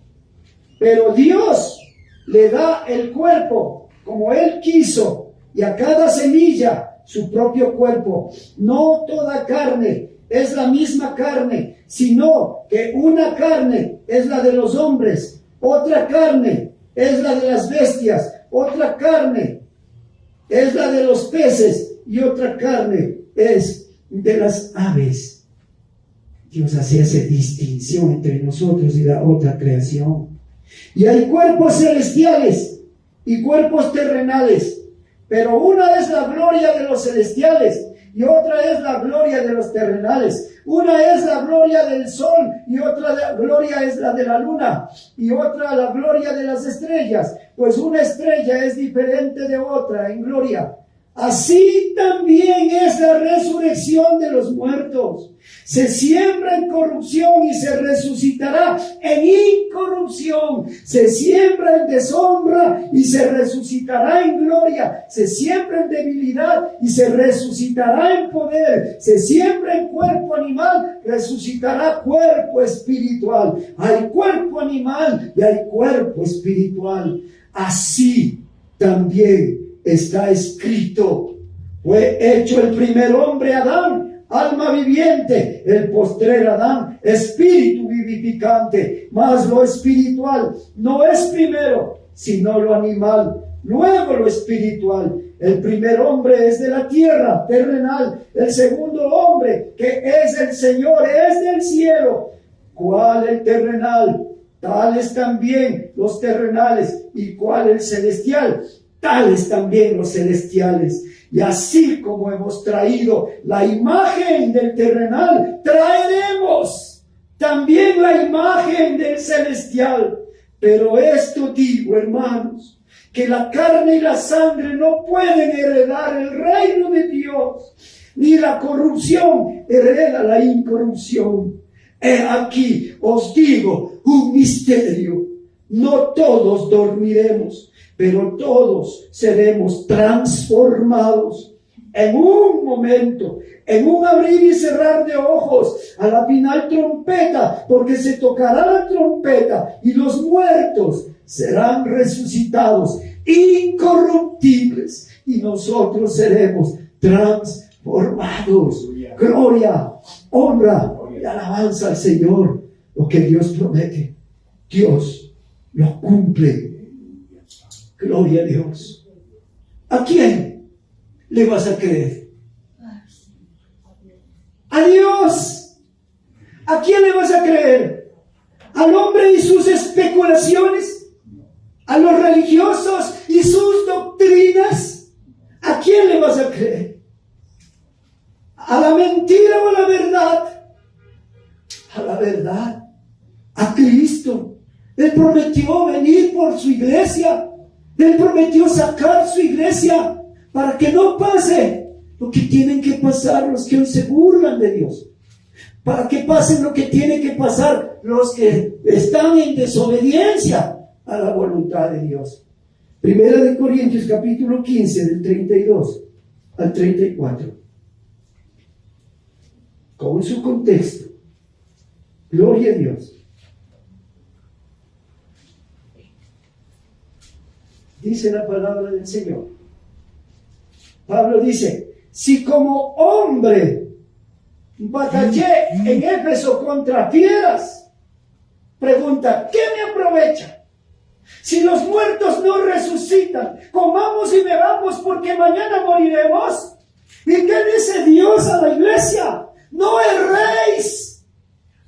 Pero Dios le da el cuerpo como Él quiso, y a cada semilla su propio cuerpo. No toda carne es la misma carne, sino que una carne es la de los hombres, otra carne es la de las bestias, otra carne es la de los peces, y otra carne es de las aves. Dios hace esa distinción entre nosotros y la otra creación. Y hay cuerpos celestiales y cuerpos terrenales, pero una es la gloria de los celestiales y otra es la gloria de los terrenales. Una es la gloria del sol y otra la gloria es la de la luna, y otra la gloria de las estrellas, pues una estrella es diferente de otra en gloria. Así también es la resurrección de los muertos. Se siembra en corrupción y se resucitará en incorrupción. Se siembra en deshonra y se resucitará en gloria. Se siembra en debilidad y se resucitará en poder. Se siembra en cuerpo animal, resucitará cuerpo espiritual. Hay cuerpo animal y hay cuerpo espiritual. Así también está escrito: fue hecho el primer hombre Adán, alma viviente; el postrer Adán, espíritu vivificante. Mas lo espiritual no es primero, sino lo animal, luego lo espiritual. El primer hombre es de la tierra, terrenal; el segundo hombre, que es el Señor, es del cielo. ¿Cuál el terrenal? tales también los terrenales, y cuál el celestial, tales también los celestiales. Y así como hemos traído la imagen del terrenal, traeremos también la imagen del celestial. Pero esto digo, hermanos, que la carne y la sangre no pueden heredar el reino de Dios, ni la corrupción hereda la incorrupción. He aquí os digo un misterio: no todos dormiremos, pero todos seremos transformados en un momento, en un abrir y cerrar de ojos, a la final trompeta, porque se tocará la trompeta y los muertos serán resucitados incorruptibles y nosotros seremos transformados. Gloria, honra y alabanza al Señor. Lo que Dios promete, Dios lo cumple. Gloria a Dios. ¿A quién le vas a creer? A Dios. ¿A quién le vas a creer? ¿Al hombre y sus especulaciones? ¿A los religiosos y sus doctrinas? ¿A quién le vas a creer? ¿A la mentira o a la verdad? A la verdad, a Cristo. Él prometió venir por su iglesia. Él prometió sacar su iglesia para que no pase lo que tienen que pasar los que hoy se burlan de Dios, para que pasen lo que tiene que pasar los que están en desobediencia a la voluntad de Dios. Primera de Corintios capítulo 15 del 32 al 34, con su contexto. Gloria a Dios. Dice la palabra del Señor. Pablo dice: si como hombre batallé en Éfeso contra fieras, pregunta, ¿qué me aprovecha? Si los muertos no resucitan, comamos y bebamos porque mañana moriremos. ¿Y qué dice Dios a la iglesia? No erréis.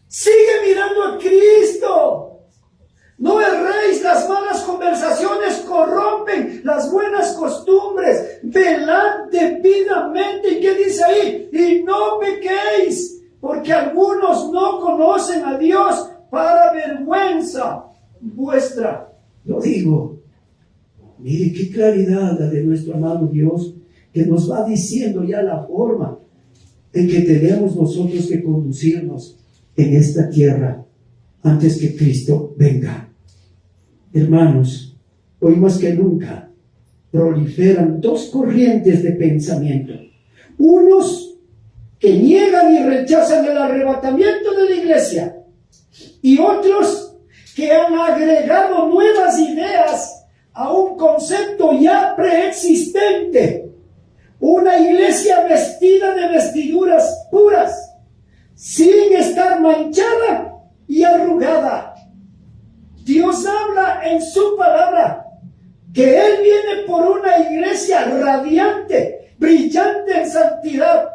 Sigue mirando a Cristo. No erréis, las malas conversaciones corrompen las buenas costumbres. Velad debidamente. ¿Y qué dice ahí? Y no pequéis, porque algunos no conocen a Dios, para vergüenza vuestra. Lo digo. Mire qué claridad la de nuestro amado Dios, que nos va diciendo ya la forma en que tenemos nosotros que conducirnos en esta tierra antes que Cristo venga. Hermanos, hoy más que nunca proliferan dos corrientes de pensamiento. Unos que niegan y rechazan el arrebatamiento de la iglesia, y otros que han agregado nuevas ideas a un concepto ya preexistente. Una iglesia vestida de vestiduras puras, sin estar manchada y arrugada. Dios habla en su palabra que Él viene por una iglesia radiante, brillante en santidad.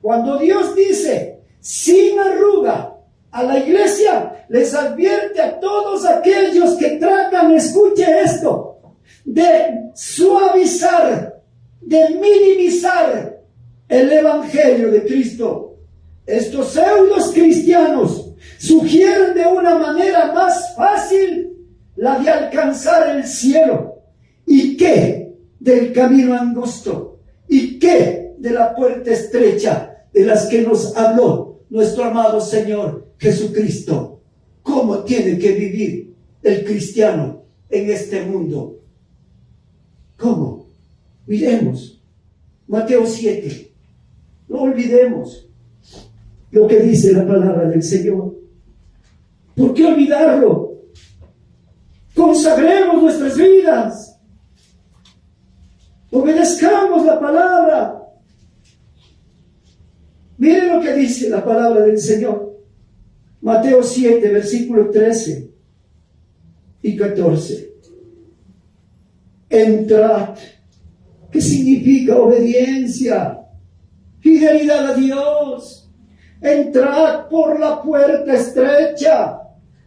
Cuando Dios dice sin arruga a la iglesia, les advierte a todos aquellos que tratan, escuche esto, de suavizar, de minimizar el evangelio de Cristo. Estos pseudos cristianos sugieren de una manera más fácil la de alcanzar el cielo. ¿Y qué del camino angosto? ¿Y qué de la puerta estrecha de las que nos habló nuestro amado Señor Jesucristo? ¿Cómo tiene que vivir el cristiano en este mundo? ¿Cómo? Miremos Mateo 7. No olvidemos lo que dice la palabra del Señor. ¿Por qué olvidarlo? Consagremos nuestras vidas. Obedezcamos la palabra. Miren lo que dice la palabra del Señor. Mateo 7, versículos 13 y 14. Entrad. ¿Qué significa obediencia? Fidelidad a Dios. Entrad por la puerta estrecha,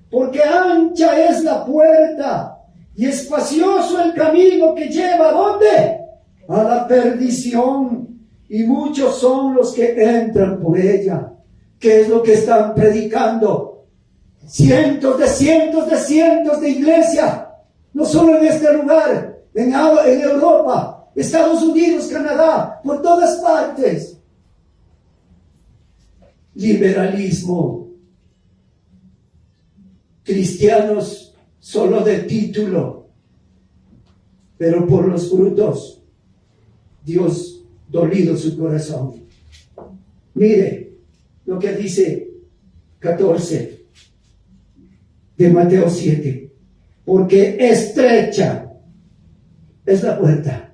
porque ancha es la puerta y espacioso el camino que lleva, ¿a dónde? A la perdición, y muchos son los que entran por ella. ¿Qué es lo que están predicando? Cientos de iglesias, no solo en este lugar, en Europa, Estados Unidos, Canadá, por todas partes. Liberalismo. Cristianos solo de título, pero por los frutos, Dios dolido su corazón. Mire lo que dice 14 de Mateo 7. Porque estrecha es la puerta.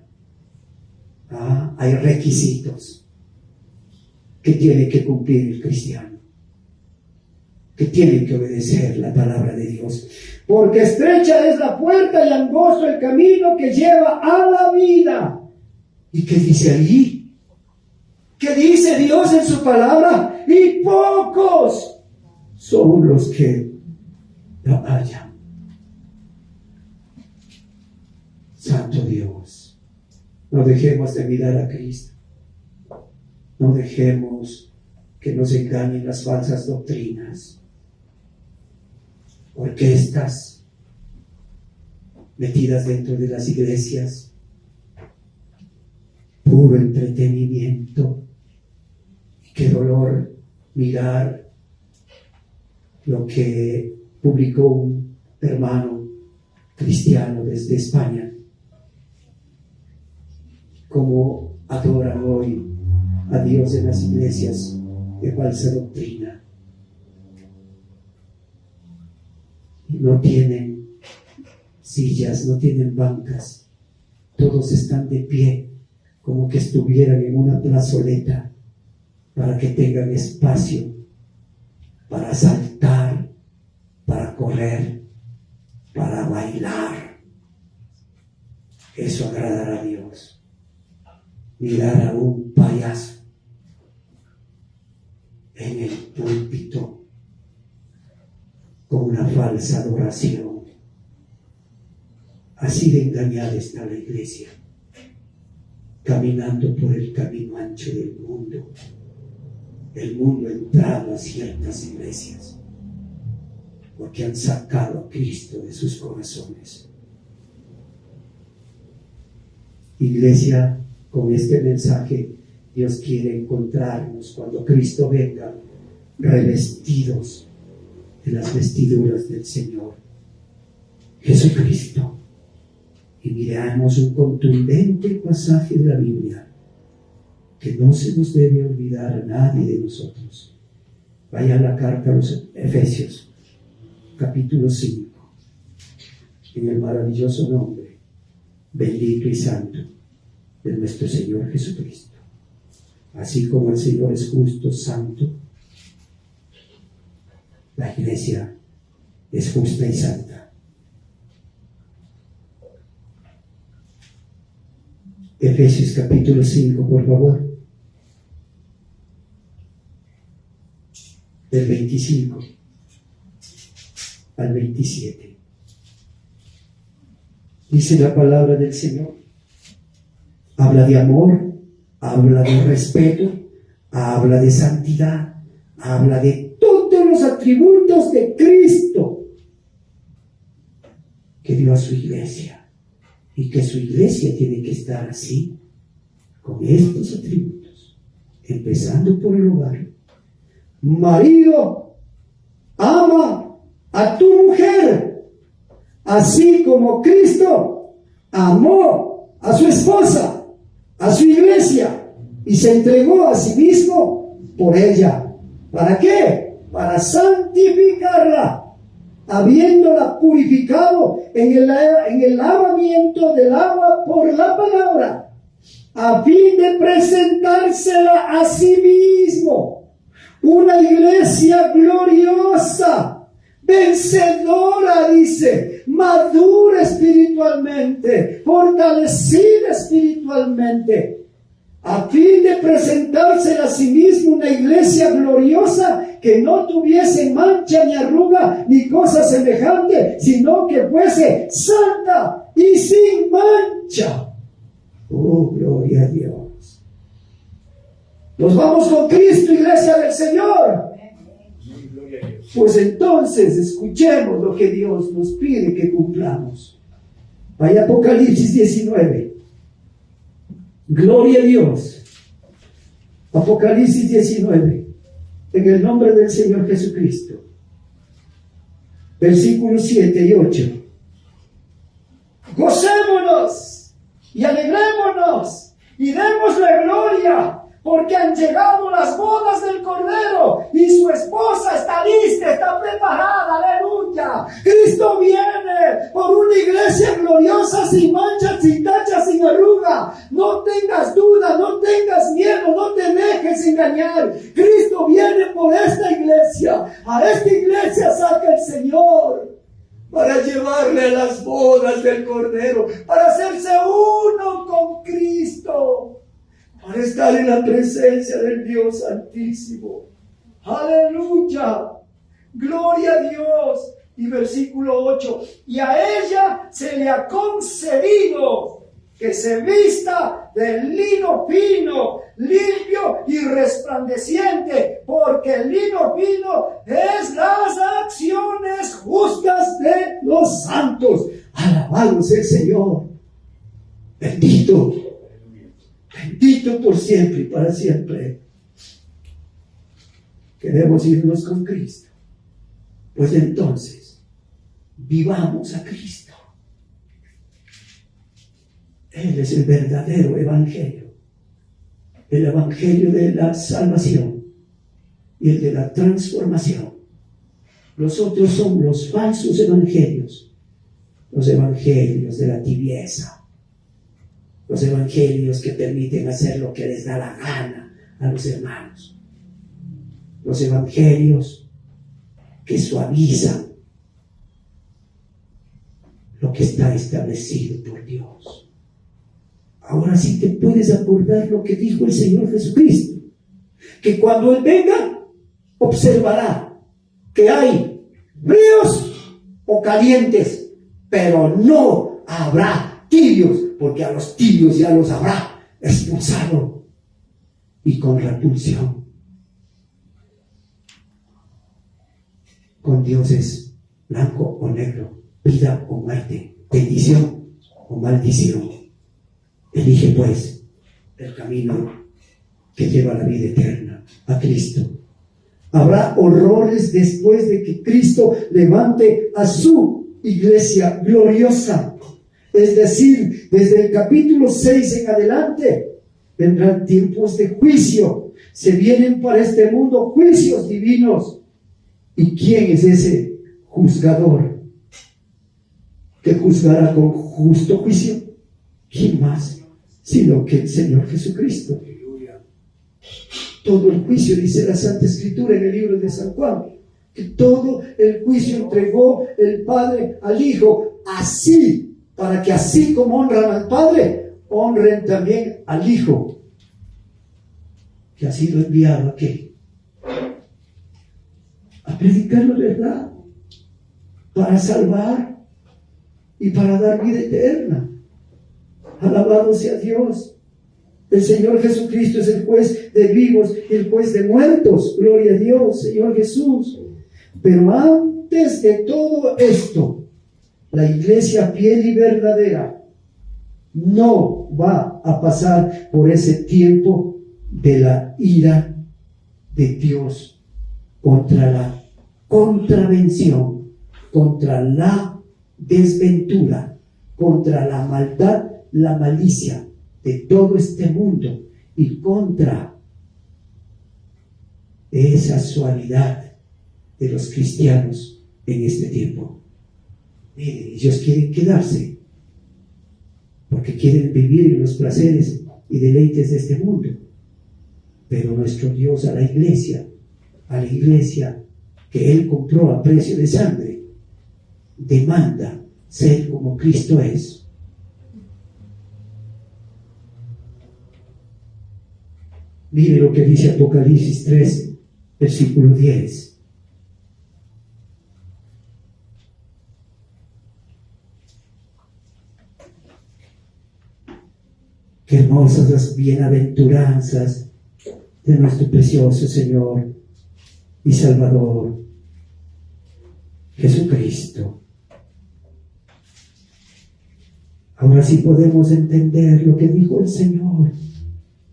Hay requisitos que tiene que cumplir el cristiano, que tiene que obedecer la palabra de Dios. Porque estrecha es la puerta y angosto el camino que lleva a la vida. ¿Y qué dice ahí? ¿Qué dice Dios en su palabra? Y pocos son los que la hallan. Santo Dios, no dejemos de mirar a Cristo. No dejemos que nos engañen las falsas doctrinas, orquestas metidas dentro de las iglesias, puro entretenimiento. Y qué dolor mirar lo que publicó un hermano cristiano desde España, cómo adoran hoy a Dios en las iglesias de falsa doctrina. Y no tienen sillas, no tienen bancas, todos están de pie, como que estuvieran en una plazoleta, para que tengan espacio para saltar, para correr, para bailar. Eso agradará a Dios. Mirar a un payaso en el púlpito con una falsa adoración. Así de engañada está la iglesia, caminando por el camino ancho del mundo. El mundo ha entrado a ciertas iglesias porque han sacado a Cristo de sus corazones. Iglesia, con este mensaje, Dios quiere encontrarnos cuando Cristo venga, revestidos de las vestiduras del Señor Jesucristo. Y miramos un contundente pasaje de la Biblia que no se nos debe olvidar a nadie de nosotros. Vaya a la carta a los Efesios, capítulo 5, en el maravilloso nombre, bendito y santo, de nuestro Señor Jesucristo. Así como el Señor es justo, santo, la iglesia es justa y santa. Efesios capítulo 5, por favor. Del 25 al 27. Dice la palabra del Señor. Habla de amor, habla de respeto, habla de santidad, habla de todos los atributos de Cristo que dio a su iglesia, y que su iglesia tiene que estar así, con estos atributos, empezando por el hogar. Marido, ama a tu mujer, así como Cristo amó a su esposa, a su iglesia, y se entregó a sí mismo por ella. ¿Para qué? Para santificarla, habiéndola purificado en el lavamiento del agua por la palabra, a fin de presentársela a sí mismo, una iglesia gloriosa, vencedora, dice, madura espiritualmente, fortalecida espiritualmente, a fin de presentarse a sí mismo una iglesia gloriosa que no tuviese mancha ni arruga ni cosa semejante, sino que fuese santa y sin mancha. Oh, gloria a Dios. Nos vamos con Cristo, iglesia del Señor. Pues entonces escuchemos lo que Dios nos pide que cumplamos. Vaya Apocalipsis 19. Gloria a Dios. Apocalipsis 19. En el nombre del Señor Jesucristo. Versículos 7 y 8. Gocémonos y alegrémonos y démosle gloria, porque han llegado las bodas del Cordero y su esposa está lista, está preparada. Aleluya. Cristo viene por una iglesia gloriosa, sin mancha, sin tacha, sin arruga. No tengas duda, no tengas miedo, no te dejes engañar. Cristo viene por esta iglesia. A esta iglesia saca el Señor para llevarle a las bodas del Cordero, para hacerse uno con Cristo, para estar en la presencia del Dios Santísimo. Aleluya. Gloria a Dios. Y versículo 8. Y a ella se le ha concedido que se vista de lino fino, limpio y resplandeciente, porque el lino fino es las acciones justas de los santos. Alabado sea el Señor. Bendito. Bendito por siempre y para siempre. Queremos irnos con Cristo. Pues entonces, vivamos a Cristo. Él es el verdadero evangelio. El evangelio de la salvación y el de la transformación. Los otros son los falsos evangelios. Los evangelios de la tibieza. Los evangelios que permiten hacer lo que les da la gana a los hermanos. Los evangelios que suavizan lo que está establecido por Dios. Ahora sí te puedes acordar lo que dijo el Señor Jesucristo, que cuando Él venga, observará que hay fríos o calientes, pero no habrá tibios, porque a los tibios ya los habrá expulsado y con repulsión. Con Dios es blanco o negro, vida o muerte, bendición o maldición. Elige pues el camino que lleva a la vida eterna, a Cristo. Habrá horrores después de que Cristo levante a su iglesia gloriosa. Es decir, desde el capítulo 6 en adelante vendrán tiempos de juicio. Se vienen para este mundo juicios divinos. ¿Y quién es ese juzgador que juzgará con justo juicio? ¿Quién más sino que el Señor Jesucristo? Todo el juicio, dice la Santa Escritura en el libro de San Juan, que todo el juicio entregó el Padre al Hijo, así, para que así como honran al Padre, honren también al Hijo, que ha sido enviado ¿a qué? A predicar la verdad, para salvar y para dar vida eterna. Alabado sea Dios. El Señor Jesucristo es el juez de vivos y el juez de muertos. Gloria a Dios, Señor Jesús. Pero antes de todo esto, la iglesia fiel y verdadera no va a pasar por ese tiempo de la ira de Dios contra la contravención, contra la desventura, contra la maldad, la malicia de todo este mundo y contra esa suavidad de los cristianos en este tiempo. Miren, ellos quieren quedarse porque quieren vivir en los placeres y deleites de este mundo, pero nuestro Dios a la iglesia que Él compró a precio de sangre, demanda ser como Cristo es. Mire lo que dice Apocalipsis 13, versículo 10. Qué hermosas las bienaventuranzas de nuestro precioso Señor y Salvador Jesucristo. Ahora sí podemos entender lo que dijo el Señor.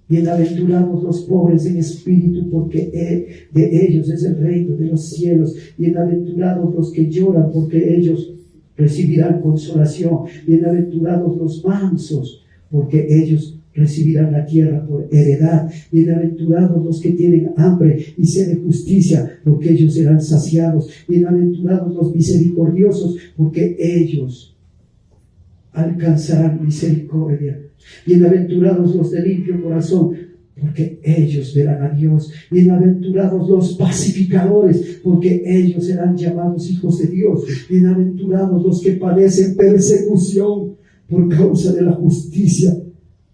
Bienaventurados los pobres en espíritu, porque de ellos es el reino de los cielos. Bienaventurados los que lloran, porque ellos recibirán consolación. Bienaventurados los mansos, porque ellos recibirán la tierra por heredad. Bienaventurados los que tienen hambre y sed de justicia, porque ellos serán saciados. Bienaventurados los misericordiosos, porque ellos alcanzarán misericordia. Bienaventurados los de limpio corazón, porque ellos verán a Dios. Bienaventurados los pacificadores, porque ellos serán llamados hijos de Dios. Bienaventurados los que padecen persecución por causa de la justicia,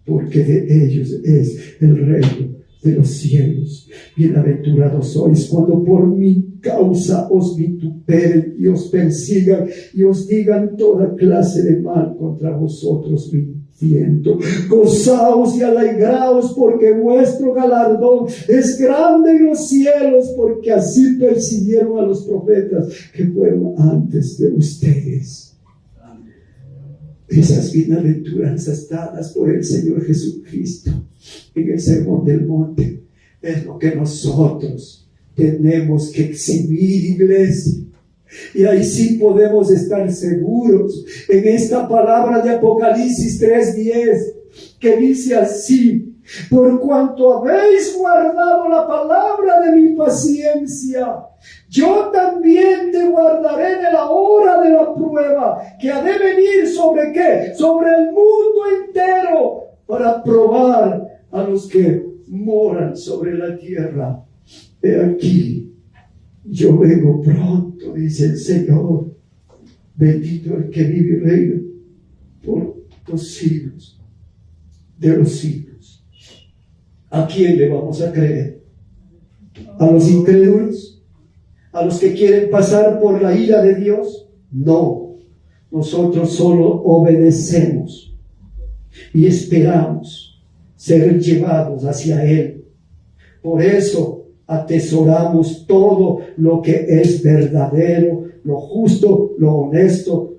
porque de ellos es el reino de los cielos. Bienaventurados sois cuando por mi causa os vituperen y os persigan y os digan toda clase de mal contra vosotros mintiendo. Gozaos y alegraos, porque vuestro galardón es grande en los cielos, porque así persiguieron a los profetas que fueron antes de ustedes. Esas bienaventuranzas dadas por el Señor Jesucristo en el Sermón del Monte es lo que nosotros tenemos que exhibir, iglesia. Y ahí sí podemos estar seguros en esta palabra de Apocalipsis 3:10, que dice así: por cuanto habéis guardado la palabra de mi paciencia, yo también te guardaré de la hora de la prueba que ha de venir ¿sobre qué? Sobre el mundo entero, para probar a los que moran sobre la tierra. He aquí, yo vengo pronto, dice el Señor. Bendito el que vive y reina por los siglos de los siglos. ¿A quién le vamos a creer? ¿A los incrédulos? ¿A los que quieren pasar por la ira de Dios? No. Nosotros solo obedecemos y esperamos ser llevados hacia Él. Por eso atesoramos todo lo que es verdadero, lo justo, lo honesto,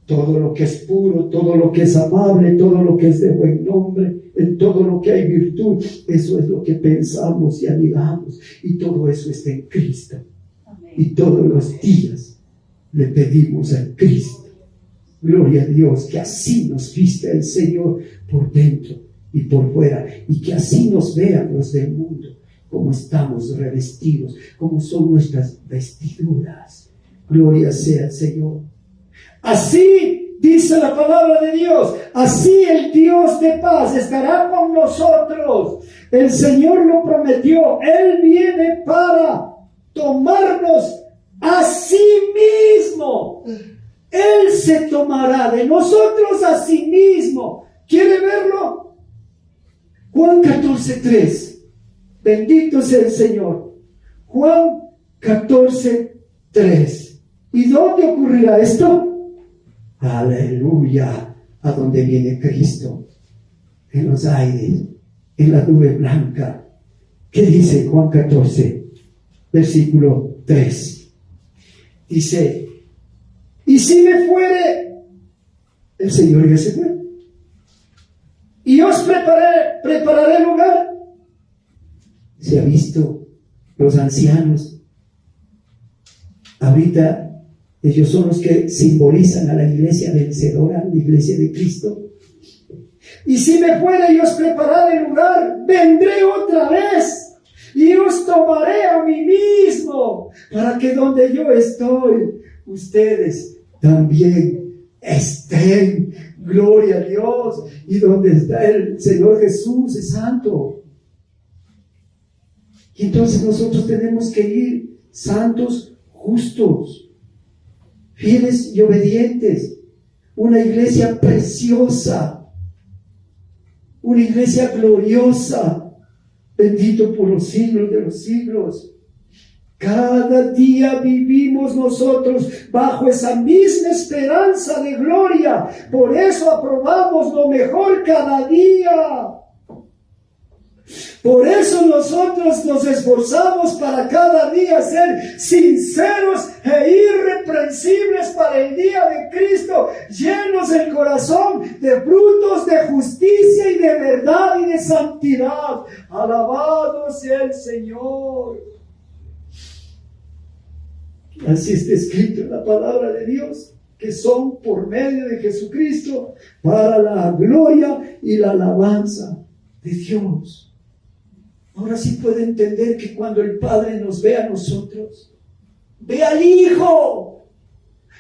todo lo que es puro, todo lo que es amable, todo lo que es de buen nombre, en todo lo que hay virtud. Eso es lo que pensamos y anhelamos, y todo eso está en Cristo. Amén. Y todos los días le pedimos a Cristo, gloria a Dios, que así nos viste el Señor por dentro y por fuera, y que así nos vean los del mundo, como estamos revestidos, como son nuestras vestiduras. Gloria sea al Señor. Así dice la palabra de Dios, así el Dios de paz estará con nosotros. El Señor lo prometió. Él viene para tomarnos a sí mismo. Él se tomará de nosotros a sí mismo. ¿Quiere verlo? Juan 14:3. Bendito sea el Señor. Juan 14:3. ¿Y dónde ocurrirá esto? Aleluya, a donde viene Cristo, en los aires, en la nube blanca. ¿Qué dice Juan 14, versículo 3? Dice: y si me fuere, el Señor ya se fue, y os prepararé lugar. Se ha visto los ancianos, ahorita ellos son los que simbolizan a la iglesia vencedora, la iglesia de Cristo. Y si me fuere y os prepararé lugar, vendré otra vez y os tomaré a mí mismo, para que donde yo estoy, ustedes también estén. Gloria a Dios. Y donde está el Señor Jesús es santo. Y entonces nosotros tenemos que ir santos, justos, fieles y obedientes. Una iglesia preciosa, una iglesia gloriosa, bendito por los siglos de los siglos. Cada día vivimos nosotros bajo esa misma esperanza de gloria. Por eso aprobamos lo mejor cada día. Por eso nosotros nos esforzamos para cada día ser sinceros e irreprensibles para el día de Cristo, llenos el corazón de frutos de justicia y de verdad y de santidad. Alabado sea el Señor. Así está escrito en la palabra de Dios, que son por medio de Jesucristo para la gloria y la alabanza de Dios. Ahora sí puede entender que cuando el Padre nos ve a nosotros, ve al Hijo,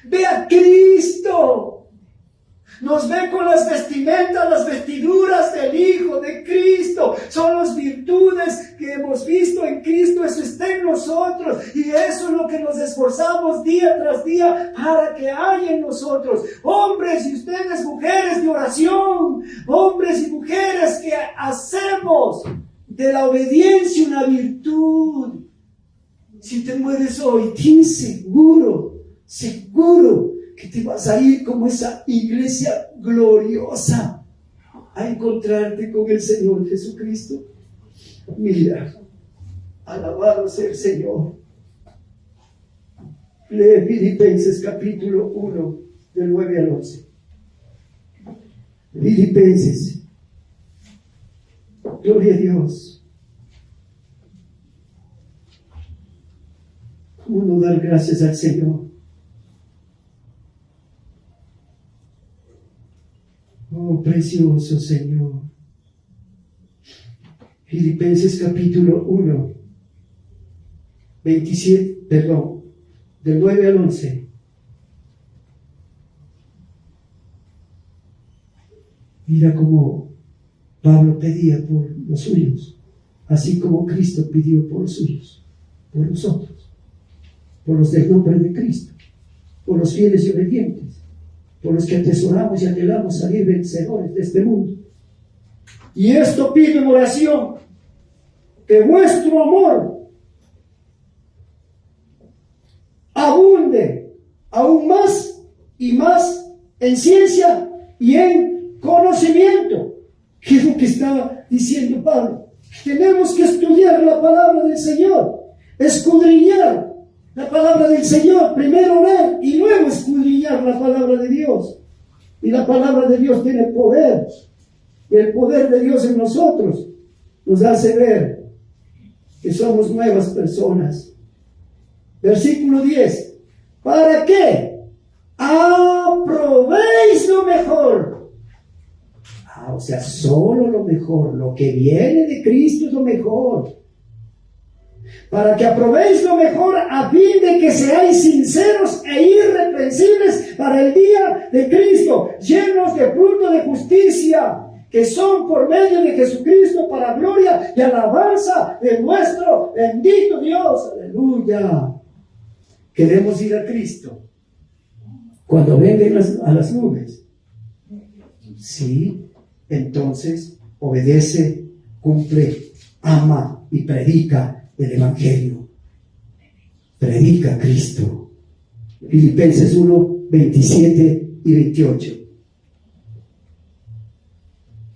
ve a Cristo, nos ve con las vestimentas, las vestiduras del Hijo, de Cristo. Son las virtudes que hemos visto en Cristo, eso está en nosotros. Y eso es lo que nos esforzamos día tras día para que haya en nosotros. Hombres y ustedes, mujeres de oración, hombres y mujeres que hacemos de la obediencia una virtud. Si te mueres hoy, tienes seguro que te vas a ir como esa iglesia gloriosa a encontrarte con el Señor Jesucristo. Mira, alabado sea el Señor. Lee Filipenses capítulo 1, del 9 al 11. Filipenses. Gloria a Dios. Uno dar gracias al Señor. Oh, precioso Señor. Filipenses capítulo 1, 27, del 9 al 11. Mira cómo Pablo pedía por los suyos, así como Cristo pidió por los suyos, por nosotros, por los del nombre de Cristo, por los fieles y obedientes, por los que atesoramos y anhelamos salir vencedores de este mundo. Y esto pido en oración, que vuestro amor abunde aún más y más en ciencia y en conocimiento. ¿Qué es lo que estaba diciendo Pablo? Tenemos que estudiar la palabra del Señor, escudriñar la palabra del Señor, primero orar y luego escudriñar la palabra de Dios. Y la palabra de Dios tiene poder, y el poder de Dios en nosotros nos hace ver que somos nuevas personas. Versículo 10. ¿Para qué? Aprobéis lo mejor. O sea, solo lo mejor, lo que viene de Cristo es lo mejor. Para que aprobéis lo mejor a fin de que seáis sinceros e irreprensibles para el día de Cristo, llenos de fruto de justicia, que son por medio de Jesucristo para gloria y alabanza de nuestro bendito Dios. Aleluya. Queremos ir a Cristo cuando vengan a las nubes. Sí. Entonces, obedece, cumple, ama y predica el Evangelio. Predica a Cristo. Filipenses 1, 27 y 28.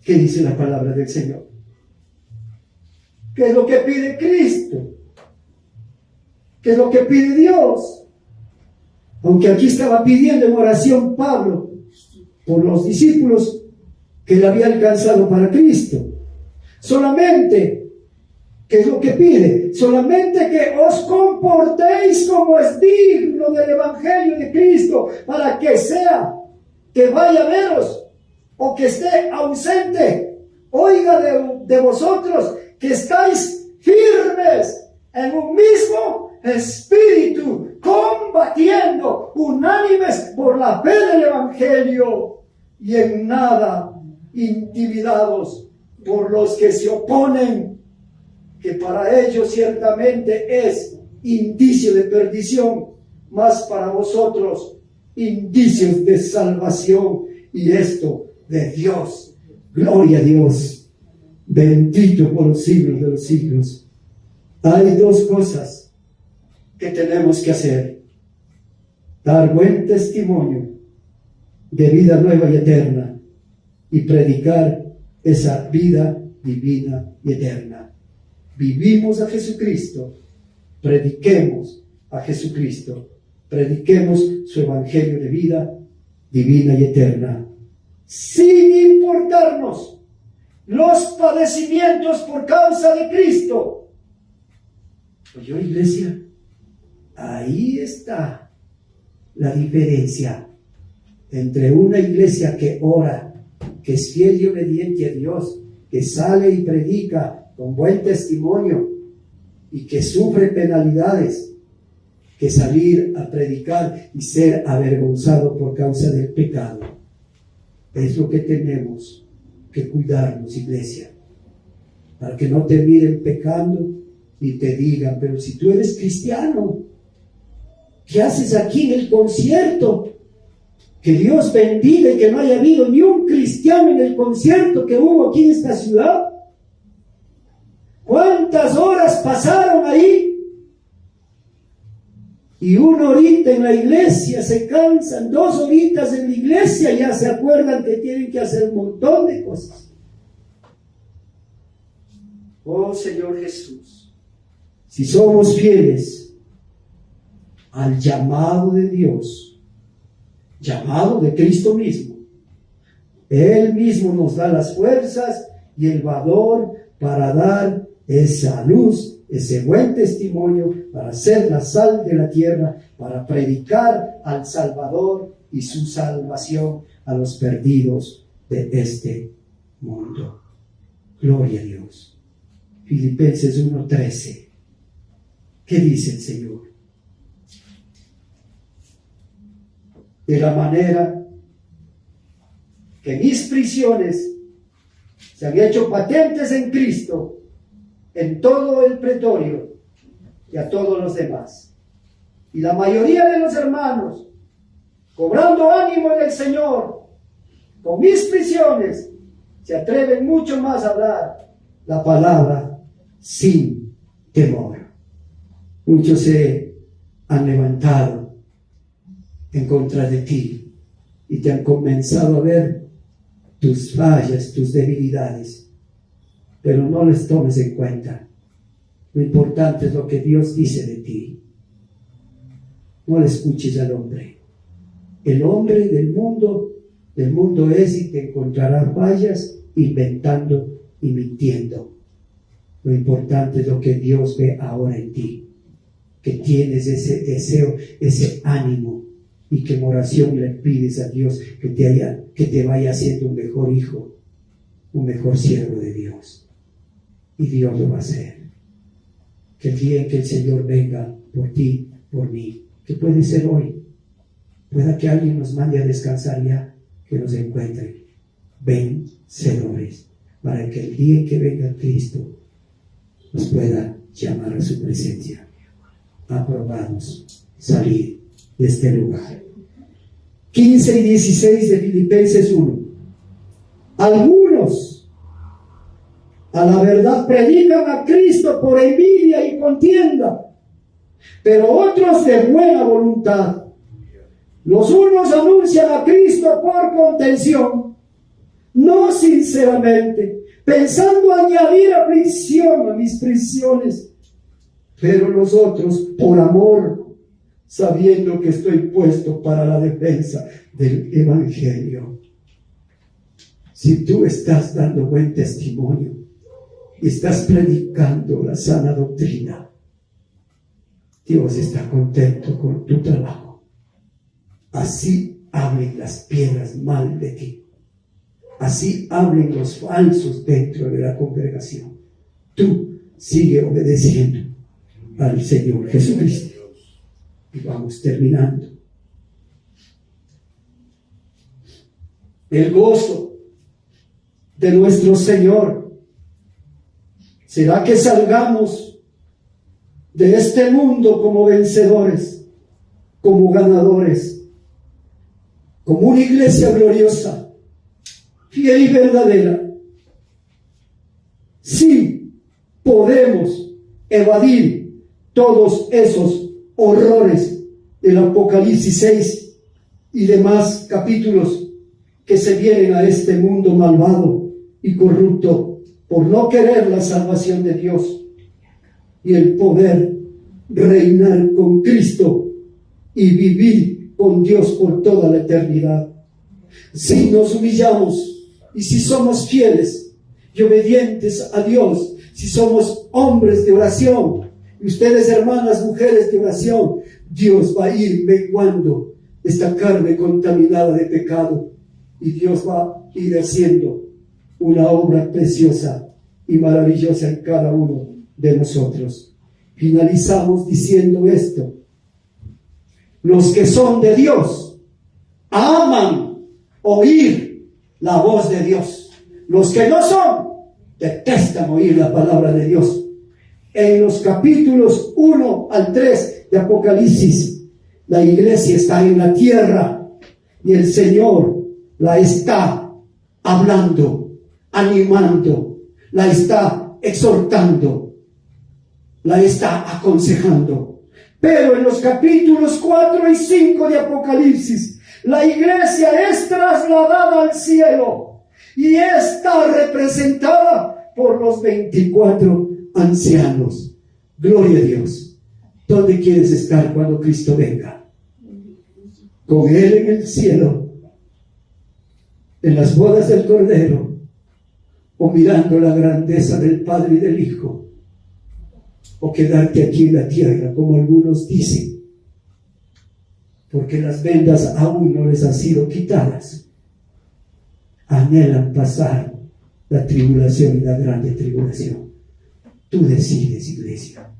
¿Qué dice la palabra del Señor? ¿Qué es lo que pide Cristo? ¿Qué es lo que pide Dios? Aunque aquí estaba pidiendo en oración Pablo por los discípulos que le había alcanzado para Cristo. Solamente, ¿qué es lo que pide? Solamente que os comportéis como es digno del Evangelio de Cristo, para que sea que vaya a veros o que esté ausente, oiga de vosotros que estáis firmes en un mismo espíritu, combatiendo unánimes por la fe del Evangelio, y en nada intimidados por los que se oponen, que para ellos ciertamente es indicio de perdición, mas para vosotros indicios de salvación, y esto de Dios. Gloria a Dios. bendito por los siglos de los siglos. Hay dos cosas que tenemos que hacer: dar buen testimonio de vida nueva y eterna, y predicar esa vida divina y eterna. Vivimos a Jesucristo, prediquemos a Jesucristo, prediquemos su evangelio de vida divina y eterna, sin importarnos los padecimientos por causa de Cristo. ¿Oyó, iglesia? Ahí está la diferencia entre una iglesia que ora, que es fiel y obediente a Dios, que sale y predica con buen testimonio y que sufre penalidades, que salir a predicar y ser avergonzado por causa del pecado. Es lo que tenemos que cuidarnos, iglesia, para que no te miren pecando y te digan: pero si tú eres cristiano, ¿qué haces aquí en el concierto? Que Dios bendiga y que no haya habido ni un cristiano en el concierto que hubo aquí en esta ciudad. ¿Cuántas horas pasaron ahí? Y 1 horita en la iglesia, se cansan, 2 horitas en la iglesia, ya se acuerdan que tienen que hacer un montón de cosas. Oh Señor Jesús, si somos fieles al llamado de Dios, llamado de Cristo mismo, Él mismo nos da las fuerzas y el valor para dar esa luz, ese buen testimonio, para ser la sal de la tierra, para predicar al Salvador y su salvación a los perdidos de este mundo. Gloria a Dios. Filipenses 1:13. ¿Qué dice el Señor? De la manera que mis prisiones se han hecho patentes en Cristo, en todo el pretorio y a todos los demás. Y la mayoría de los hermanos, cobrando ánimo en el Señor, con mis prisiones, se atreven mucho más a hablar la palabra sin temor. Muchos se han levantado en contra de ti y te han comenzado a ver tus fallas, tus debilidades, pero no les tomes en cuenta. Lo importante es lo que Dios dice de ti. No le escuches al hombre. El hombre del mundo es y te encontrará fallas inventando y mintiendo. Lo importante es lo que Dios ve ahora en ti, que tienes ese deseo, ese ánimo, y que en oración le pides a Dios que te vaya haciendo un mejor hijo, un mejor siervo de Dios. Y Dios lo va a hacer. Que el día en que el Señor venga por ti, por mí, que puede ser hoy, pueda que alguien nos mande a descansar ya, que nos encuentre vencedores, para que el día en que venga Cristo nos pueda llamar a su presencia. Aprobados, salir de este lugar. 15 y 16 de Filipenses 1. Algunos a la verdad predican a Cristo por envidia y contienda, pero otros de buena voluntad. Los unos anuncian a Cristo por contención, no sinceramente, pensando añadir aflicción a mis prisiones, pero los otros por amor, sabiendo que estoy puesto para la defensa del Evangelio. Si tú estás dando buen testimonio y estás predicando la sana doctrina, Dios está contento con tu trabajo. Así hablen las piedras mal de ti, así hablen los falsos dentro de la congregación. Tú sigue obedeciendo al Señor Jesucristo. Y vamos terminando. El gozo de nuestro Señor será que salgamos de este mundo como vencedores, como ganadores, como una iglesia gloriosa, fiel y verdadera, Sí, podemos evadir todos esos horrores del Apocalipsis 6 y demás capítulos que se vienen a este mundo malvado y corrupto por no querer la salvación de Dios y el poder reinar con Cristo y vivir con Dios por toda la eternidad. Si nos humillamos y si somos fieles y obedientes a Dios, si somos hombres de oración, y ustedes, hermanas, mujeres de oración, Dios va a ir menguando esta carne contaminada de pecado y Dios va a ir haciendo una obra preciosa y maravillosa en cada uno de nosotros. Finalizamos diciendo esto: los que son de Dios aman oír la voz de Dios. Los que no son detestan oír la palabra de Dios. En los capítulos 1 al 3 de Apocalipsis, la iglesia está en la tierra y el Señor la está hablando, animando, la está exhortando, la está aconsejando. Pero en los capítulos 4 y 5 de Apocalipsis, la iglesia es trasladada al cielo y está representada por los 24 ancianos. Gloria a Dios. ¿Dónde quieres estar cuando Cristo venga? ¿Con Él en el cielo, en las bodas del Cordero, o mirando la grandeza del Padre y del Hijo, o quedarte aquí en la tierra, como algunos dicen, porque las vendas aún no les han sido quitadas? Anhelan pasar la tribulación y la grande tribulación. Tú decides, iglesia.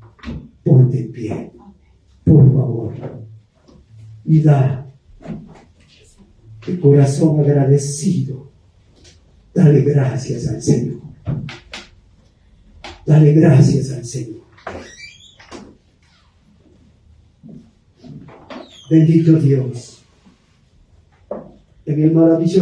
Ponte en pie, por favor, y da el corazón agradecido. Dale gracias al Señor. Dale gracias al Señor. Bendito Dios. En el maravilloso